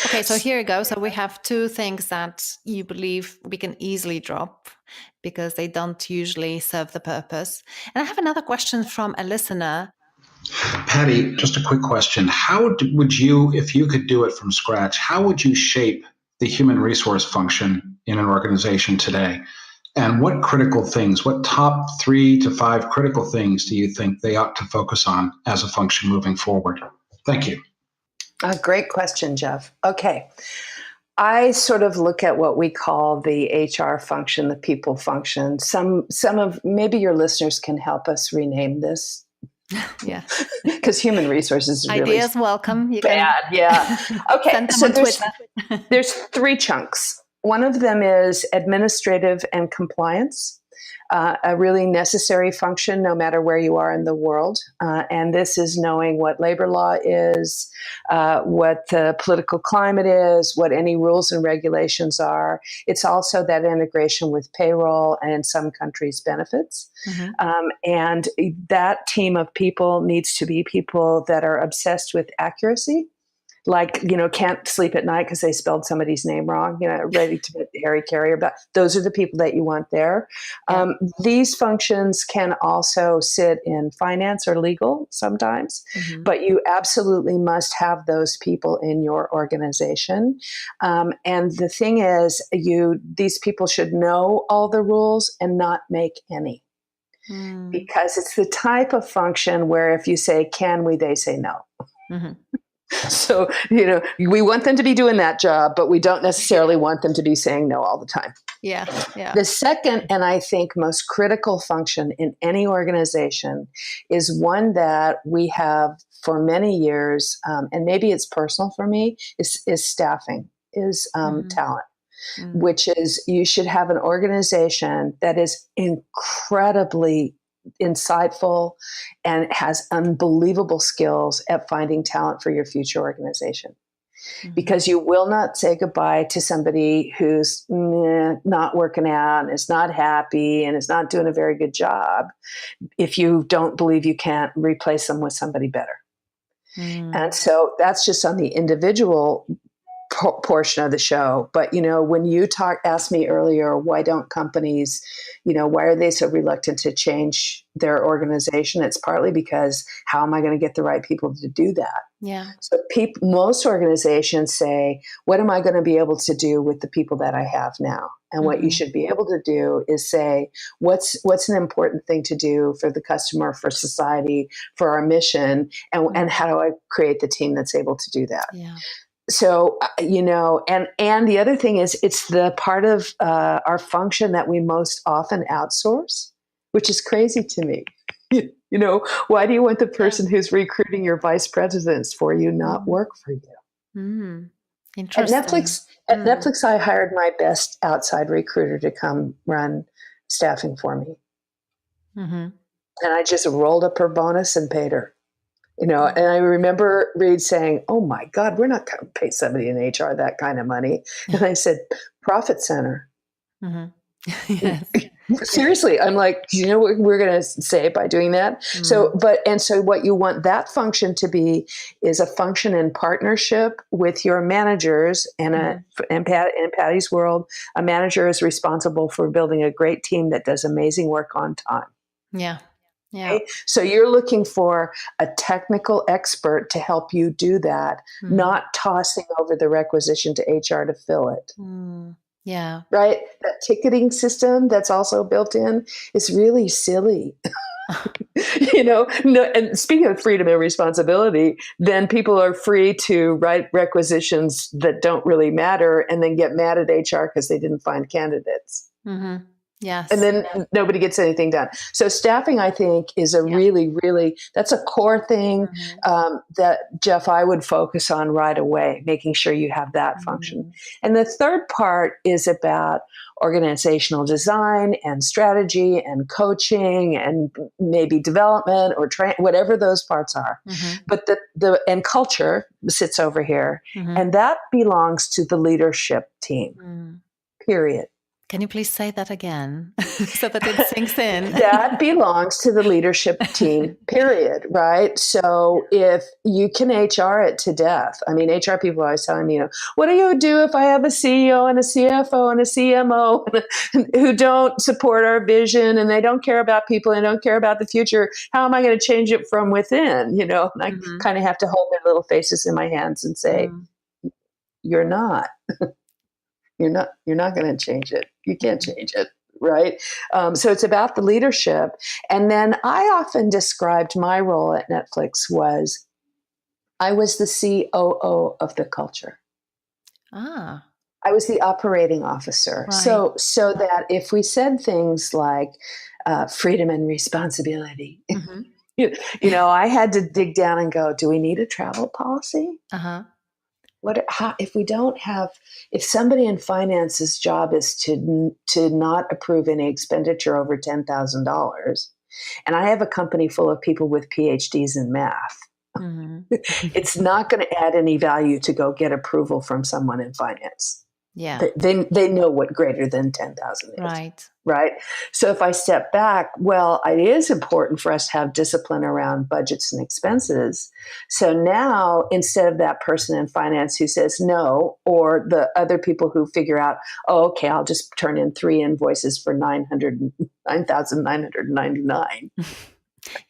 Okay, so here you go. So we have two things that you believe we can easily drop because they don't usually serve the purpose. And I have another question from a listener. Patty, just a quick question. How would you, if you could do it from scratch, how would you shape the human resource function in an organization today? And what top 3 to 5 critical things do you think they ought to focus on as a function moving forward? Thank you. Great question, Jeff. Okay. I sort of look at what we call the HR function, the people function. Some of maybe your listeners can help us rename this. Yeah. Because human resources is really ideas welcome. You bad. Yeah. Okay. So there's 3 chunks. One of them is administrative and compliance, a really necessary function no matter where you are in the world. And this is knowing what labor law is, what the political climate is, what any rules and regulations are. It's also that integration with payroll and in some countries benefits. Mm-hmm. And that team of people needs to be people that are obsessed with accuracy. Like, can't sleep at night because they spelled somebody's name wrong, ready to put Harry Carrier back. Those are the people that you want there. Yeah. These functions can also sit in finance or legal sometimes, mm-hmm. but you absolutely must have those people in your organization. And the thing is, these people should know all the rules and not make any. Because it's the type of function where if you say, can we, they say no. Mm-hmm. So, we want them to be doing that job, but we don't necessarily want them to be saying no all the time. Yeah. The second, and I think most critical function in any organization is one that we have for many years, and maybe it's personal for me, is staffing, talent, which is you should have an organization that is incredibly insightful and has unbelievable skills at finding talent for your future organization. Mm-hmm. Because you will not say goodbye to somebody who's not working out and is not happy and is not doing a very good job if you don't believe you can't replace them with somebody better. And so that's just on the individual portion of the show. But, when you asked me earlier, why don't companies, why are they so reluctant to change their organization? It's partly because how am I going to get the right people to do that? Yeah. So most organizations say, what am I going to be able to do with the people that I have now? And what you should be able to do is say, what's an important thing to do for the customer, for society, for our mission, and how do I create the team that's able to do that? Yeah. So, and the other thing is, it's the part of our function that we most often outsource, which is crazy to me. Why do you want the person who's recruiting your vice presidents for you not work for you? Mm. At Interesting. Netflix, I hired my best outside recruiter to come run staffing for me. Mm-hmm. And I just rolled up her bonus and paid her. And I remember Reed saying, "Oh my God, we're not going to pay somebody in HR that kind of money." And I said, "Profit center." Mm-hmm. Yes. Seriously, I'm like, you know what we're going to say by doing that? So what you want that function to be is a function in partnership with your managers. And in Patty's world, a manager is responsible for building a great team that does amazing work on time. Yeah. Yeah. Okay? So you're looking for a technical expert to help you do that, not tossing over the requisition to HR to fill it. Yeah. Right? That ticketing system that's also built in is really silly. And speaking of freedom and responsibility, then people are free to write requisitions that don't really matter and then get mad at HR because they didn't find candidates. Mm-hmm. Yes. And then nobody gets anything done. So staffing, I think, is a really, really, that's a core thing that, Jeff, I would focus on right away, making sure you have that function. And the third part is about organizational design and strategy and coaching and maybe development or whatever those parts are. But and culture sits over here, and that belongs to the leadership team, period. Can you please say that again so that it sinks in? That belongs to the leadership team, period, right? So if you can HR it to death, I mean, HR people are always telling me, what do you do if I have a CEO and a CFO and a CMO who don't support our vision and they don't care about people and don't care about the future? How am I going to change it from within? And I kind of have to hold their little faces in my hands and say, you're not. You're not going to change it. You can't change it, right? So it's about the leadership. And then I often described my role at Netflix was I was the COO of the culture. I was the operating officer. Right. So that if we said things like freedom and responsibility, I had to dig down and go, do we need a travel policy? If somebody in finance's job is to not approve any expenditure over $10,000, and I have a company full of people with PhDs in math, it's not going to add any value to go get approval from someone in finance. Yeah, they know what greater than 10,000 is. Right. So if I step back, well, it is important for us to have discipline around budgets and expenses. So now, instead of that person in finance who says no, or the other people who figure out, okay, I'll just turn in 3 invoices for $9,999.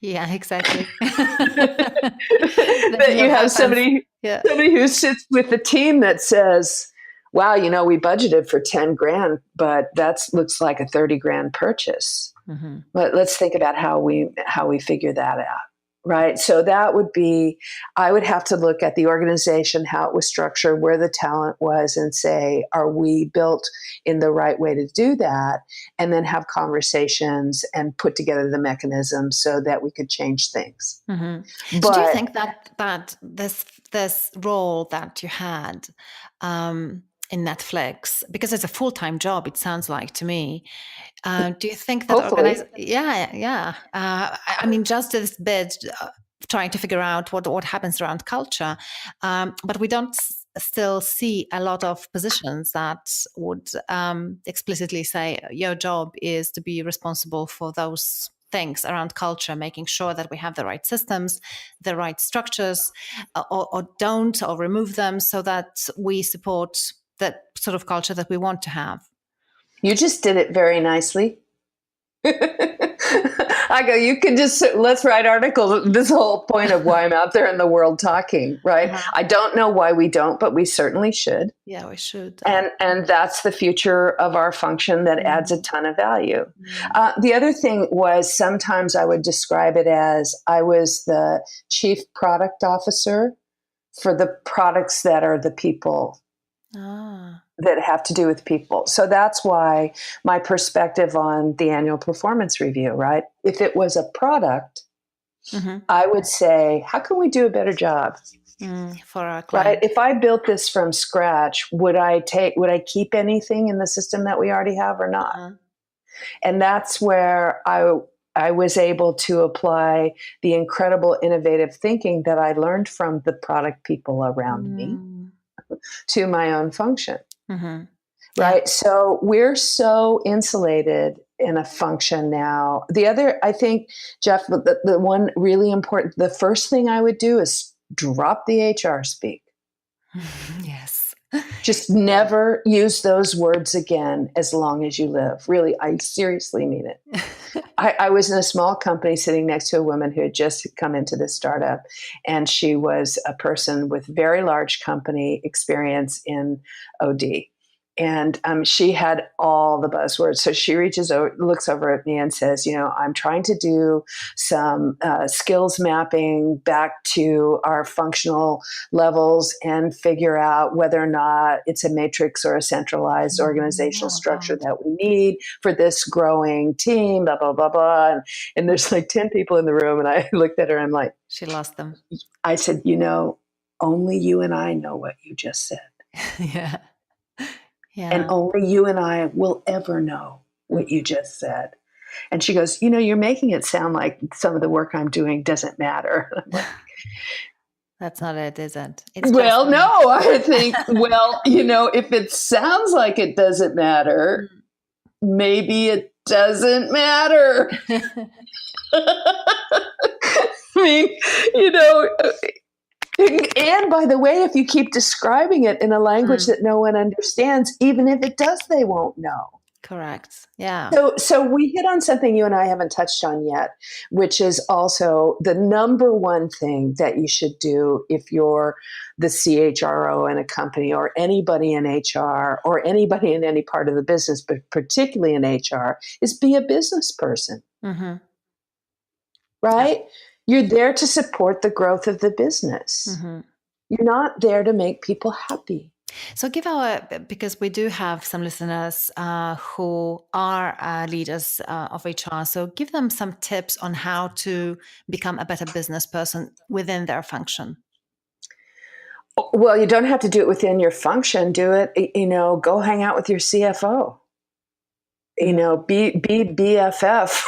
Yeah, exactly. That you have somebody who sits with the team that says, wow, we budgeted for 10 grand, but that looks like a 30 grand purchase. But let's think about how we figure that out. Right. So that would be, I would have to look at the organization, how it was structured, where the talent was, and say, are we built in the right way to do that? And then have conversations and put together the mechanisms so that we could change things. But so do you think that this role that you had in Netflix, because it's a full-time job, it sounds like to me, do you think that I mean, just this bit trying to figure out what happens around culture, but we don't still see a lot of positions that would explicitly say your job is to be responsible for those things around culture, making sure that we have the right systems, the right structures, or don't, or remove them so that we support that sort of culture that we want to have. You just did it very nicely. I go, you can just, let's write articles. This whole point of why I'm out there in the world talking, right? I don't know why we don't, but we certainly should. Yeah, we should. And that's the future of our function that adds a ton of value. The other thing was sometimes I would describe it as I was the chief product officer for the products that are the people. That have to do with people. So that's why my perspective on the annual performance review, right? If it was a product, I would say, how can we do a better job for our client? Right? If I built this from scratch, would I keep anything in the system that we already have or not? And that's where I was able to apply the incredible innovative thinking that I learned from the product people around me to my own function. Right. So we're so insulated in a function now. The other, I think, Jeff, the one really important, the first thing I would do is drop the HR speak. Yes. Just never use those words again as long as you live. Really, I seriously mean it. I was in a small company sitting next to a woman who had just come into this startup, and she was a person with very large company experience in OD. And she had all the buzzwords. So she looks over at me and says, I'm trying to do some skills mapping back to our functional levels and figure out whether or not it's a matrix or a centralized organizational structure that we need for this growing team, blah, blah, blah, blah. And there's like 10 people in the room. And I looked at her and I'm like, she lost them. I said, only you and I know what you just said. Yeah. And only you and I will ever know what you just said. And she goes, you're making it sound like some of the work I'm doing doesn't matter. That's not it, is it? No, I think, if it sounds like it doesn't matter, maybe it doesn't matter. I mean, and by the way, if you keep describing it in a language that no one understands, even if it does, they won't know. Correct. Yeah. So we hit on something you and I haven't touched on yet, which is also the number one thing that you should do if you're the CHRO in a company or anybody in HR or anybody in any part of the business, but particularly in HR, is be a business person. Right? Yeah. You're there to support the growth of the business. You're not there to make people happy. So because we do have some listeners who are leaders of HR, so give them some tips on how to become a better business person within their function. Well, you don't have to do it within your function. Do it, go hang out with your CFO. Be BFF.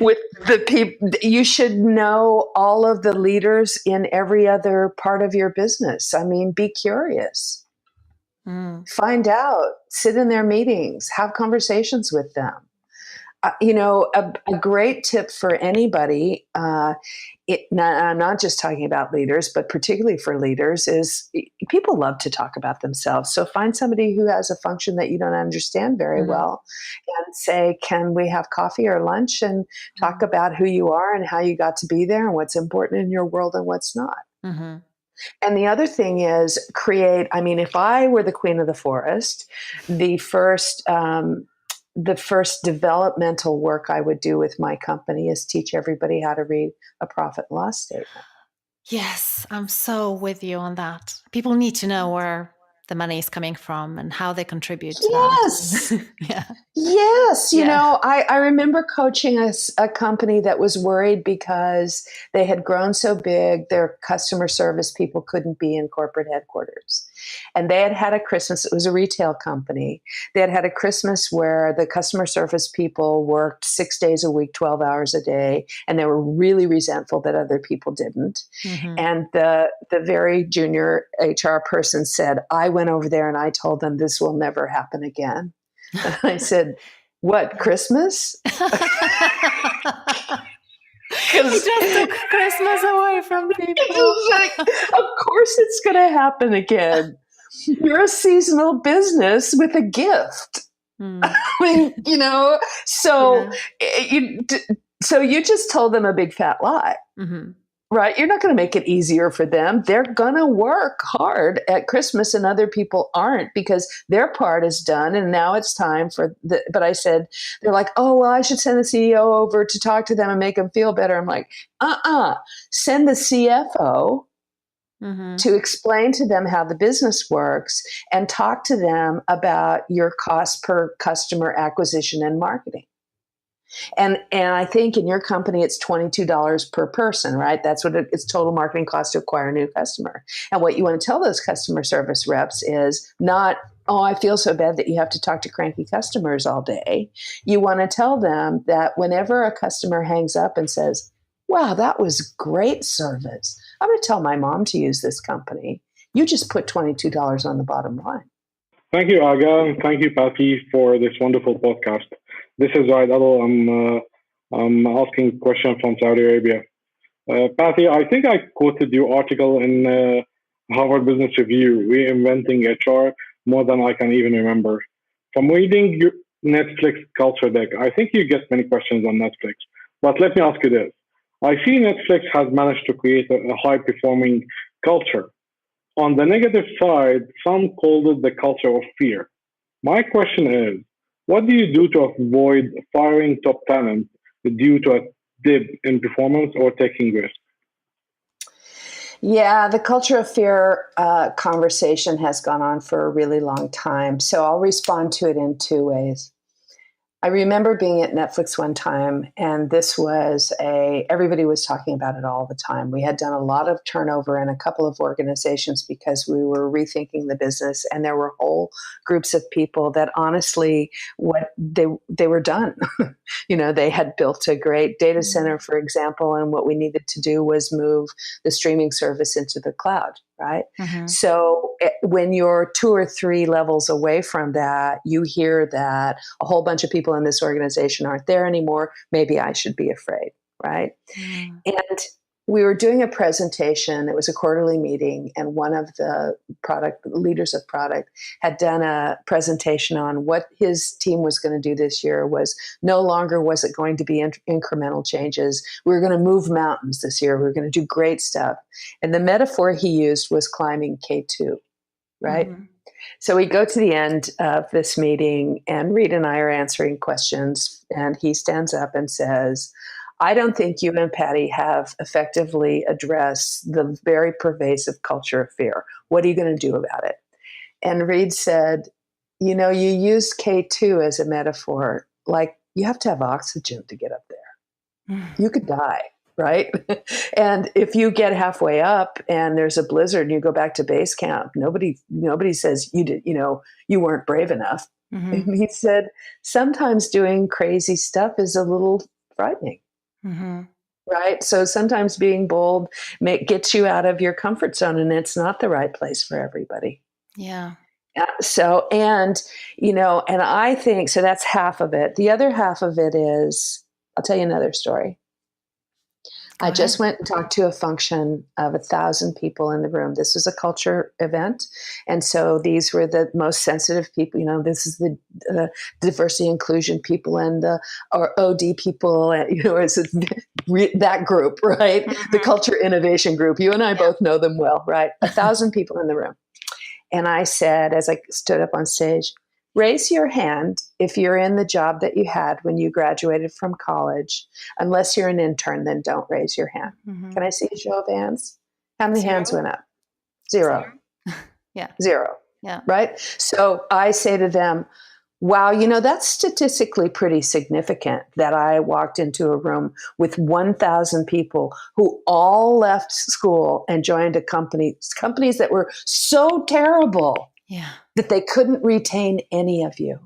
With the people, you should know all of the leaders in every other part of your business. I mean, be curious, find out, sit in their meetings, have conversations with them. A great tip for anybody, I'm not just talking about leaders, but particularly for leaders, is people love to talk about themselves. So find somebody who has a function that you don't understand very well and say, can we have coffee or lunch and talk about who you are and how you got to be there and what's important in your world and what's not. And the other thing is if I were the queen of the forest, the first developmental work I would do with my company is teach everybody how to read a profit and loss statement. Yes, I'm so with you on that. People need to know where the money is coming from and how they contribute to that. Yeah. Yes. I remember coaching a company that was worried because they had grown so big, their customer service people couldn't be in corporate headquarters. And they had a Christmas, it was a retail company. They had a Christmas where the customer service people worked 6 days a week, 12 hours a day, and they were really resentful that other people didn't. And the very junior HR person said, I went over there and I told them this will never happen again. And I said, What, Christmas? He just took Christmas away from people. Of course it's going to happen again. You're a seasonal business with a gift. I mean, so you just told them a big fat lie, right? You're not going to make it easier for them. They're going to work hard at Christmas and other people aren't because their part is done. And now it's time but I said, they're like, oh, well, I should send the CEO over to talk to them and make them feel better. I'm like, send the CFO to explain to them how the business works and talk to them about your cost per customer acquisition and marketing. And I think in your company, it's $22 per person, right? That's what it's total marketing cost to acquire a new customer. And what you want to tell those customer service reps is not, oh, I feel so bad that you have to talk to cranky customers all day. You want to tell them that whenever a customer hangs up and says, wow, that was great service, I'm going to tell my mom to use this company. You just put $22 on the bottom line. Thank you, Aga, and thank you, Patty, for this wonderful podcast. This is Zaid Adel. I'm asking a question from Saudi Arabia. Patty, I think I quoted your article in Harvard Business Review, Reinventing HR, more than I can even remember. From reading your Netflix culture deck, I think you get many questions on Netflix. But let me ask you this. I see Netflix has managed to create a high-performing culture. On the negative side, some called it the culture of fear. My question is, what do you do to avoid firing top talent due to a dip in performance or taking risks? Yeah, the culture of fear conversation has gone on for a really long time. So I'll respond to it in two ways. I remember being at Netflix one time, and this was everybody was talking about it all the time. We had done a lot of turnover in a couple of organizations because we were rethinking the business, and there were whole groups of people that honestly, they were done. They had built a great data center, for example, and what we needed to do was move the streaming service into the cloud, right? So when you're 2 or 3 levels away from that, you hear that a whole bunch of people in this organization aren't there anymore. Maybe I should be afraid, right? And we were doing a presentation. It was a quarterly meeting, and one of the leaders of product had done a presentation on what his team was going to do this year. Was no longer was it going to be incremental changes. We were going to move mountains this year. We were going to do great stuff. And the metaphor he used was climbing K2, right? So we go to the end of this meeting, and Reed and I are answering questions, and he stands up and says, I don't think you and Patty have effectively addressed the very pervasive culture of fear. What are you going to do about it? And Reed said, you used K2 as a metaphor. Like, you have to have oxygen to get up there. You could die, right? And if you get halfway up and there's a blizzard and you go back to base camp, nobody says you weren't brave enough. And he said, sometimes doing crazy stuff is a little frightening. Right. So sometimes being bold gets you out of your comfort zone, and it's not the right place for everybody. Yeah. So, and I think, so that's half of it. The other half of it is, I'll tell you another story. I just went and talked to a function of 1,000 people in the room. This was a culture event. And so these were the most sensitive people. This is the diversity inclusion people and or OD people. It's that group, right? The culture innovation group. You and I both know them well, right? 1,000 people in the room. And I said, as I stood up on stage, raise your hand if you're in the job that you had when you graduated from college. Unless you're an intern, then don't raise your hand. Can I see a show of hands? How many hands went up? Zero. Yeah. Zero. Yeah. Right? So I say to them, wow, that's statistically pretty significant that I walked into a room with 1,000 people who all left school and joined companies that were so terrible that they couldn't retain any of you.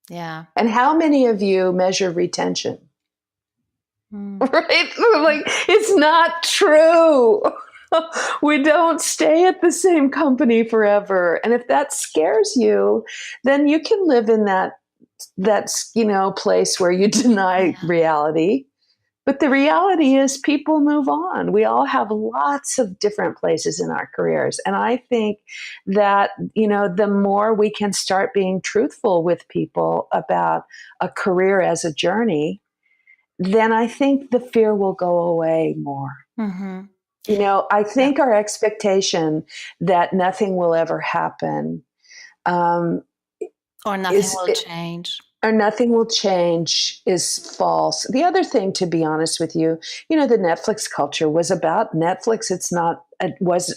Yeah. And how many of you measure retention? Right? Like, it's not true. we don't stay at the same company forever. And if that scares you, then you can live in that's place where you deny reality. But the reality is people move on. We all have lots of different places in our careers. And I think that, the more we can start being truthful with people about a career as a journey, then I think the fear will go away more. Mm-hmm. I think our expectation that nothing will ever happen or nothing will change. Or nothing will change is false. The other thing, to be honest with you, the Netflix culture was about Netflix.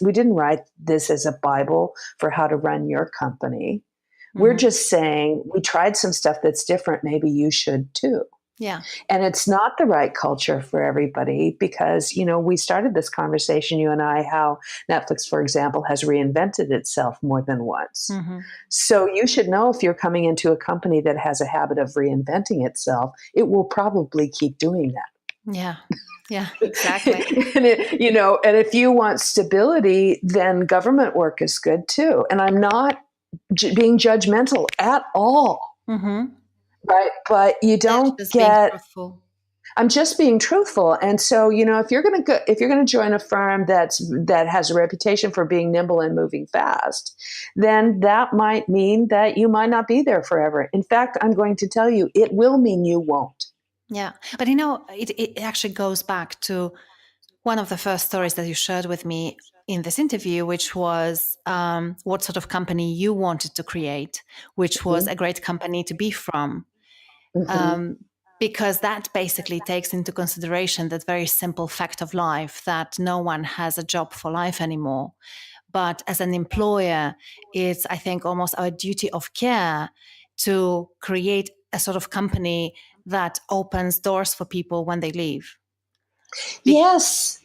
We didn't write this as a Bible for how to run your company. Mm-hmm. We're just saying we tried some stuff that's different. Maybe you should too. Yeah. And it's not the right culture for everybody because, we started this conversation, you and I, how Netflix, for example, has reinvented itself more than once. Mm-hmm. So you should know if you're coming into a company that has a habit of reinventing itself, it will probably keep doing that. Yeah. Yeah, exactly. And if you want stability, then government work is good too. And I'm not being judgmental at all. Mm-hmm. Right. But you don't get, I'm just being truthful. And so, if you're going to join a firm that has a reputation for being nimble and moving fast, then that might mean that you might not be there forever. In fact, I'm going to tell you, it will mean you won't. Yeah. But, it actually goes back to one of the first stories that you shared with me in this interview, which was what sort of company you wanted to create, which was a great company to be from. Mm-hmm. Because that basically takes into consideration that very simple fact of life that no one has a job for life anymore. But as an employer, it's, I think, almost our duty of care to create a sort of company that opens doors for people when they leave. Yes.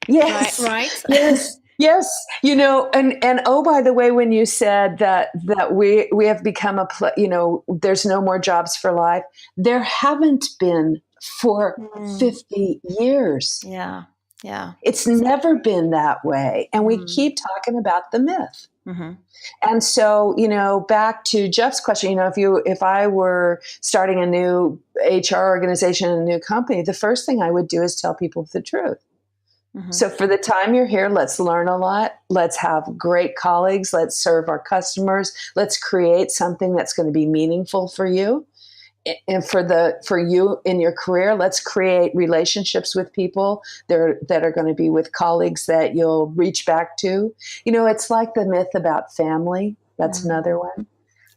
Right. Yes. Yes, and oh, by the way, when you said that we have become there's no more jobs for life, there haven't been for 50 years. Yeah. It's never been that way, and we keep talking about the myth. Mm-hmm. And so, back to Jeff's question, if I were starting a new HR organization, a new company, the first thing I would do is tell people the truth. Mm-hmm. So for the time you're here, let's learn a lot. Let's have great colleagues. Let's serve our customers. Let's create something that's going to be meaningful for you. And for you in your career, let's create relationships with people that are going to be with colleagues that you'll reach back to. It's like the myth about family. That's another one.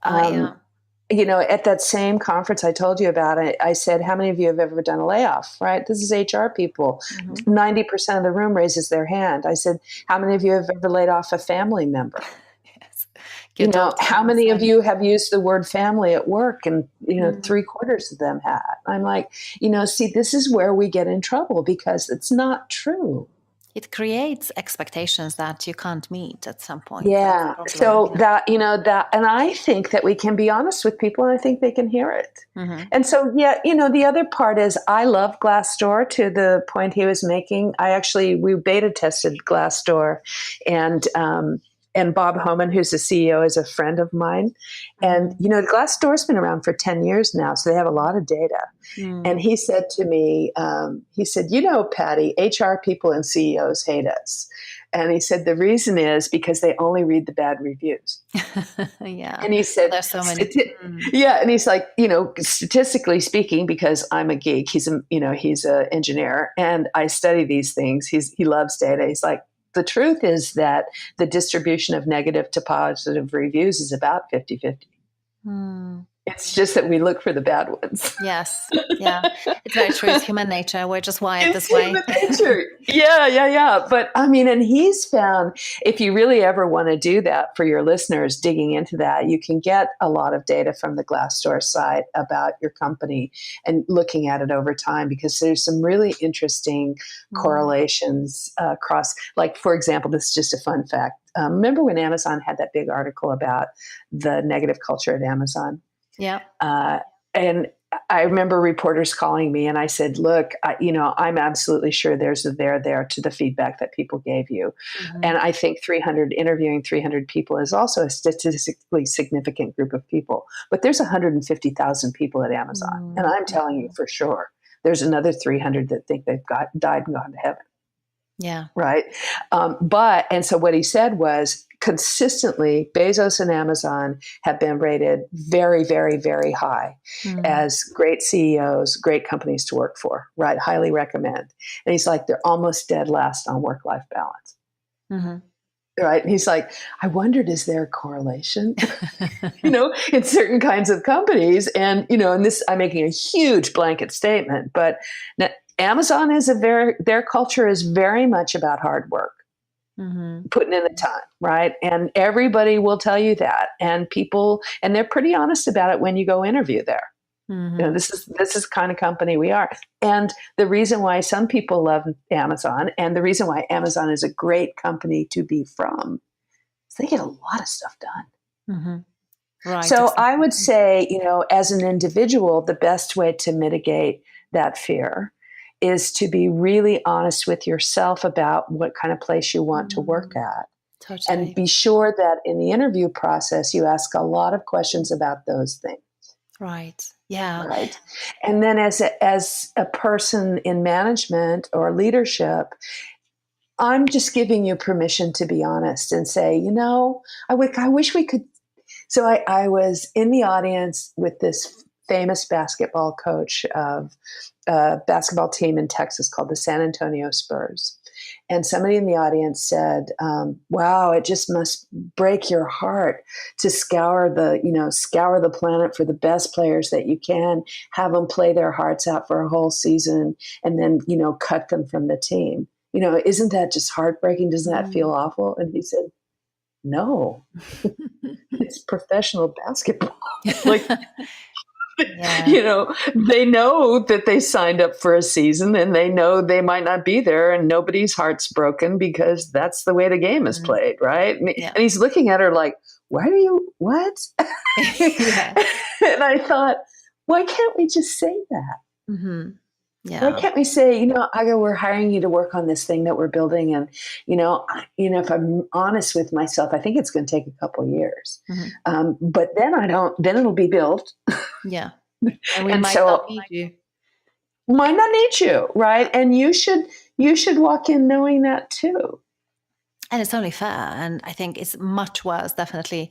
At that same conference I told you about, I said, how many of you have ever done a layoff, right? This is HR people. Mm-hmm. 90% of the room raises their hand. I said, how many of you have ever laid off a family member? Yes. How many of you have used the word family at work? And, 3/4 of them had. I'm like, see, this is where we get in trouble because it's not true. It creates expectations that you can't meet at some point. Yeah. So that, and I think that we can be honest with people and I think they can hear it. Mm-hmm. And so, the other part is I love Glassdoor to the point he was making. We beta tested Glassdoor and Bob Homan, who's the CEO, is a friend of mine. And, Glassdoor's been around for 10 years now, so they have a lot of data. Mm. And he said to me, Patty, HR people and CEOs hate us. And he said, the reason is because they only read the bad reviews. Yeah. And he said, there's so many. And he's like, statistically speaking, because I'm a geek, he's an engineer and I study these things. He loves data. He's like, the truth is that the distribution of negative to positive reviews is about 50-50. It's just that we look for the bad ones. Yes. Yeah. It's very true. It's human nature. We're just wired this way. Human nature. Yeah. But and he's found if you really ever want to do that for your listeners, digging into that, you can get a lot of data from the Glassdoor site about your company and looking at it over time because there's some really interesting correlations across, like, for example, this is just a fun fact. Remember when Amazon had that big article about the negative culture at Amazon? Yeah. And I remember reporters calling me and I said, look, I'm absolutely sure there's a there to the feedback that people gave you. Mm-hmm. And I think interviewing 300 people is also a statistically significant group of people. But there's 150,000 people at Amazon. Mm-hmm. And I'm telling you for sure, there's another 300 that think they've died and gone to heaven. Yeah. Right. And so what he said was consistently, Bezos and Amazon have been rated very, very, very high as great CEOs, great companies to work for, right? Highly recommend. And he's like, they're almost dead last on work-life balance. Mm-hmm. Right. And he's like, I wondered, is there a correlation, in certain kinds of companies? And, and this, I'm making a huge blanket statement, but Amazon their culture is very much about hard work, putting in the time, right? And everybody will tell you that. And they're pretty honest about it when you go interview there. Mm-hmm. This is the kind of company we are. And the reason why some people love Amazon and the reason why Amazon is a great company to be from is they get a lot of stuff done. Mm-hmm. Right. So I would say, as an individual, the best way to mitigate that fear is to be really honest with yourself about what kind of place you want to work at. Totally. And be sure that in the interview process, you ask a lot of questions about those things. Right. Yeah. Right. And then as a person in management or leadership, I'm just giving you permission to be honest and say, I wish we could. So I was in the audience with this famous basketball coach of a basketball team in Texas called the San Antonio Spurs. And somebody in the audience said, wow, it just must break your heart to scour the planet for the best players that you can, have them play their hearts out for a whole season and then, cut them from the team. Isn't that just heartbreaking? Doesn't that feel awful? And he said, no, it's professional basketball. Yeah. They know that they signed up for a season and they know they might not be there and nobody's heart's broken because that's the way the game is played, right? And he's looking at her like, why are you, what? And I thought, why can't we just say that? Mm-hmm. Yeah. Why can't we say, Aga, we're hiring you to work on this thing that we're building. And, if I'm honest with myself, I think it's going to take a couple of years. Mm-hmm. But then it'll be built. Yeah. And we might not need you. Might not need you. Right. And you should walk in knowing that too. And it's only fair. And I think it's much worse, definitely,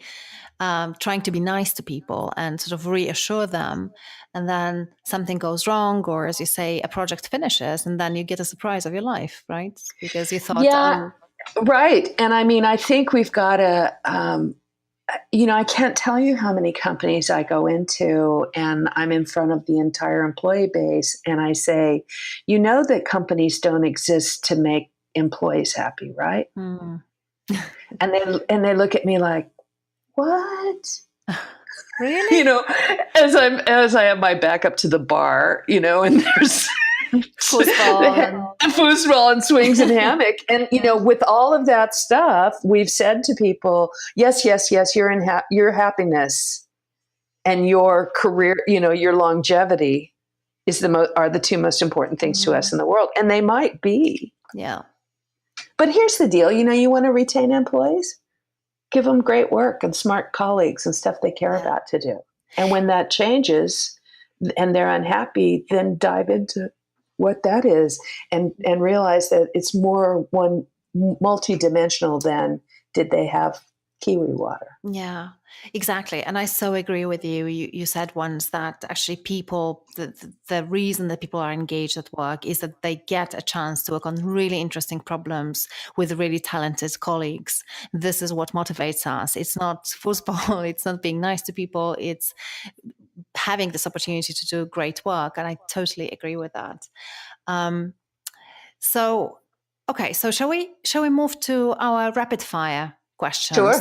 trying to be nice to people and sort of reassure them. And then something goes wrong, or as you say, a project finishes, and then you get a surprise of your life, right? Because you thought, right. And I mean, I think we've got to, I can't tell you how many companies I go into and I'm in front of the entire employee base and I say, that companies don't exist to make employees happy, right? Mm. and they look at me like, what? Really? As I have my back up to the bar, and there's foosball and swings and hammock. And, with all of that stuff, we've said to people, yes, your happiness and your career, your longevity are the two most important things to us in the world. And they might be. Yeah. But here's the deal. You want to retain employees? Give them great work and smart colleagues and stuff they care about to do. And when that changes and they're unhappy, then dive into what that is and realize that it's more multidimensional than did they have kiwi water. Yeah, exactly. And I so agree with you. You said once that actually people, the reason that people are engaged at work is that they get a chance to work on really interesting problems with really talented colleagues. This is what motivates us. It's not football. It's not being nice to people. It's having this opportunity to do great work. And I totally agree with that. So shall we move to our rapid fire questions? Sure.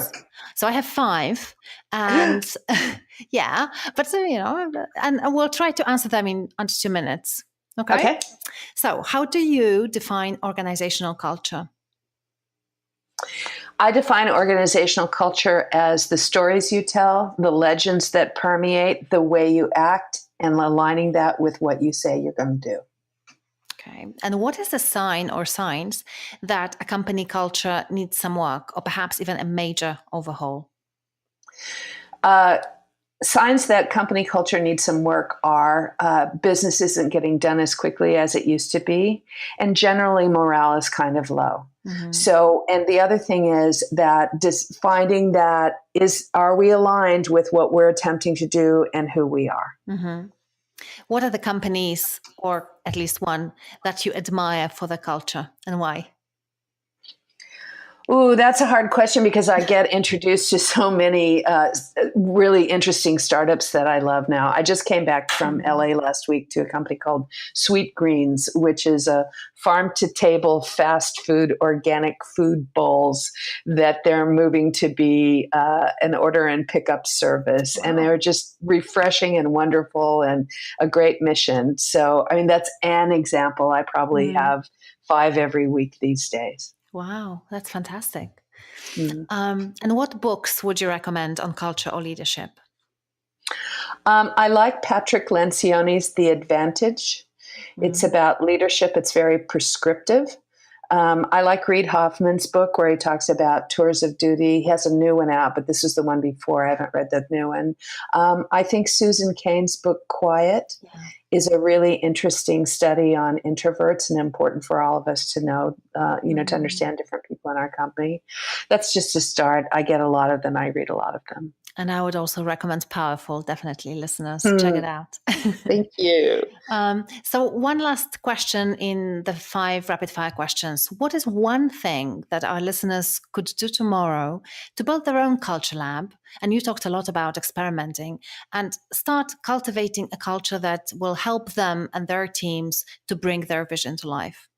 So I have 5 and but and we'll try to answer them in under 2 minutes. Okay. So how do you define organizational culture? I define organizational culture as the stories you tell, the legends that permeate the way you act and aligning that with what you say you're going to do. Okay. And what is the sign or signs that a company culture needs some work, or perhaps even a major overhaul? Signs that company culture needs some work are business isn't getting done as quickly as it used to be, and generally morale is kind of low. Mm-hmm. So, and the other thing is that just finding that are we aligned with what we're attempting to do and who we are? Mm-hmm. What are the companies, or at least one, that you admire for their culture, and why? Ooh, that's a hard question because I get introduced to so many really interesting startups that I love now. I just came back from LA last week to a company called Sweet Greens, which is a farm-to-table fast food, organic food bowls that they're moving to be an order and pickup service. Wow. And they're just refreshing and wonderful and a great mission. So, I mean, that's an example. I probably have 5 every week these days. Wow, that's fantastic. And what books would you recommend on culture or leadership? I like Patrick Lencioni's The Advantage. It's about leadership. It's very prescriptive. I like Reid Hoffman's book where he talks about tours of duty. He has a new one out, but this is the one before. I haven't read the new one. I think Susan Cain's book, Quiet, is a really interesting study on introverts and important for all of us to know, to understand different people in our company. That's just a start. I get a lot of them. I read a lot of them. And I would also recommend Powerful. Definitely, listeners, check it out. Thank you. So one last question in the 5 rapid fire questions. What is one thing that our listeners could do tomorrow to build their own culture lab? And you talked a lot about experimenting, and start cultivating a culture that will help them and their teams to bring their vision to life.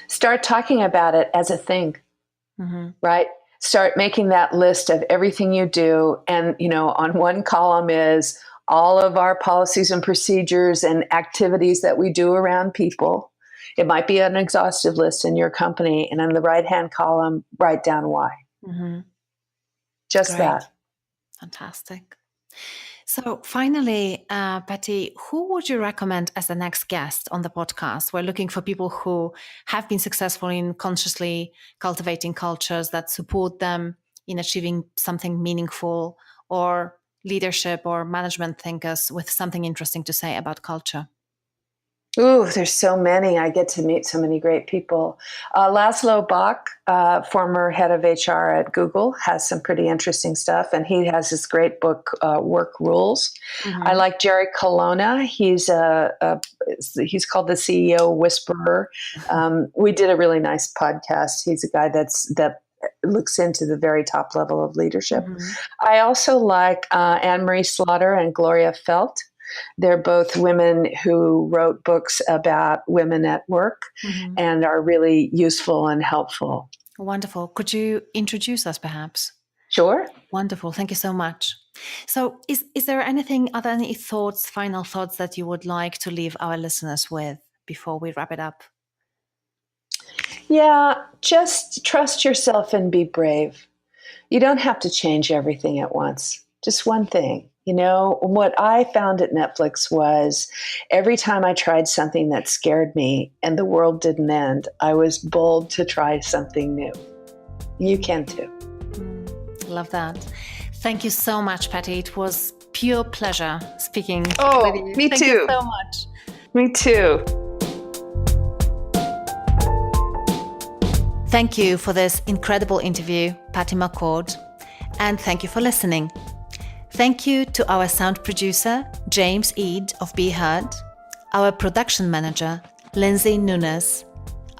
Start talking about it as a thing, right? Start making that list of everything you do. And, on one column is all of our policies and procedures and activities that we do around people. It might be an exhaustive list in your company. And on the right-hand column, write down why. Just that. Fantastic. So finally, Patty, who would you recommend as the next guest on the podcast? We're looking for people who have been successful in consciously cultivating cultures that support them in achieving something meaningful, or leadership or management thinkers with something interesting to say about culture. Ooh, there's so many. I get to meet so many great people. Laszlo Bock, former head of HR at Google, has some pretty interesting stuff, and he has this great book, Work Rules. I like Jerry Colonna. He's called the CEO Whisperer. We did a really nice podcast. He's a guy that looks into the very top level of leadership. I also like Anne-Marie Slaughter and Gloria Felt. They're both women who wrote books about women at work and are really useful and helpful. Wonderful. Could you introduce us perhaps? Sure. Wonderful. Thank you so much. So is there are there any final thoughts that you would like to leave our listeners with before we wrap it up? Yeah, just trust yourself and be brave. You don't have to change everything at once. Just one thing. What I found at Netflix was every time I tried something that scared me and the world didn't end, I was bold to try something new. You can too. Love that. Thank you so much, Patty. It was pure pleasure speaking with you. Me Thank too. You so much. Me too. Thank you for this incredible interview, Patty McCord, and thank you for listening. Thank you to our sound producer, James Eade of Be Heard, our production manager, Lindsay Nunes,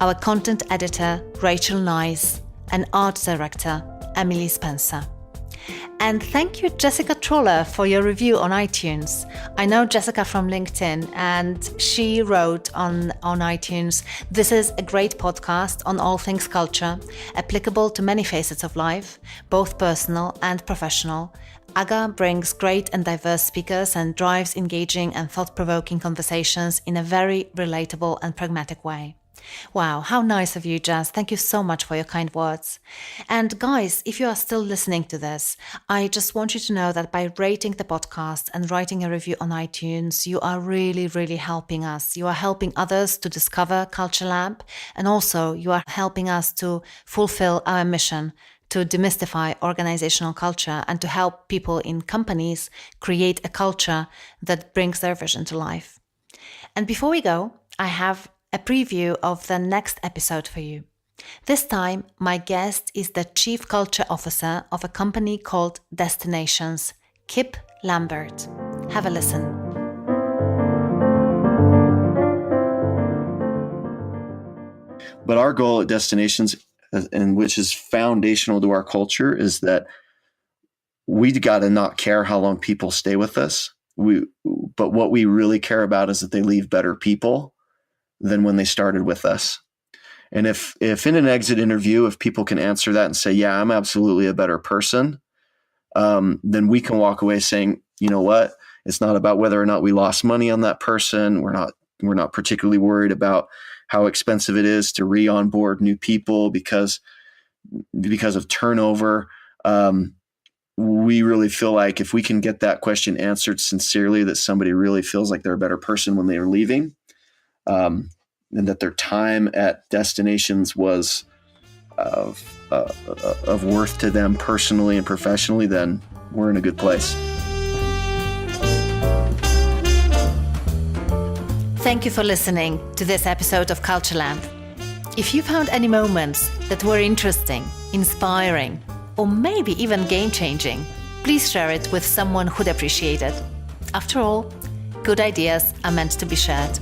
our content editor, Rachel Nice, and art director, Emily Spencer. And thank you, Jessica Troller, for your review on iTunes. I know Jessica from LinkedIn, and she wrote on iTunes, "This is a great podcast on all things culture, applicable to many facets of life, both personal and professional. AGA brings great and diverse speakers and drives engaging and thought-provoking conversations in a very relatable and pragmatic way. Wow, how nice of you, Jazz. Thank you so much for your kind words. And guys, if you are still listening to this, I just want you to know that by rating the podcast and writing a review on iTunes, you are really, really helping us. You are helping others to discover Culture Lab, and also you are helping us to fulfill our mission to demystify organizational culture and to help people in companies create a culture that brings their vision to life. And before we go, I have a preview of the next episode for you. This time, my guest is the Chief Culture Officer of a company called Destinations, Kip Lambert. Have a listen. But our goal at Destinations, and which is foundational to our culture, is that we got to not care how long people stay with us. But what we really care about is that they leave better people than when they started with us. And if in an exit interview, if people can answer that and say, yeah, I'm absolutely a better person, then we can walk away saying, you know what, it's not about whether or not we lost money on that person. We're not particularly worried about how expensive it is to re-onboard new people because of turnover. We really feel like if we can get that question answered sincerely, that somebody really feels like they're a better person when they are leaving, and that their time at Destinations was of worth to them personally and professionally, then we're in a good place. Thank you for listening to this episode of Culture Lab. If you found any moments that were interesting, inspiring, or maybe even game-changing, please share it with someone who'd appreciate it. After all, good ideas are meant to be shared.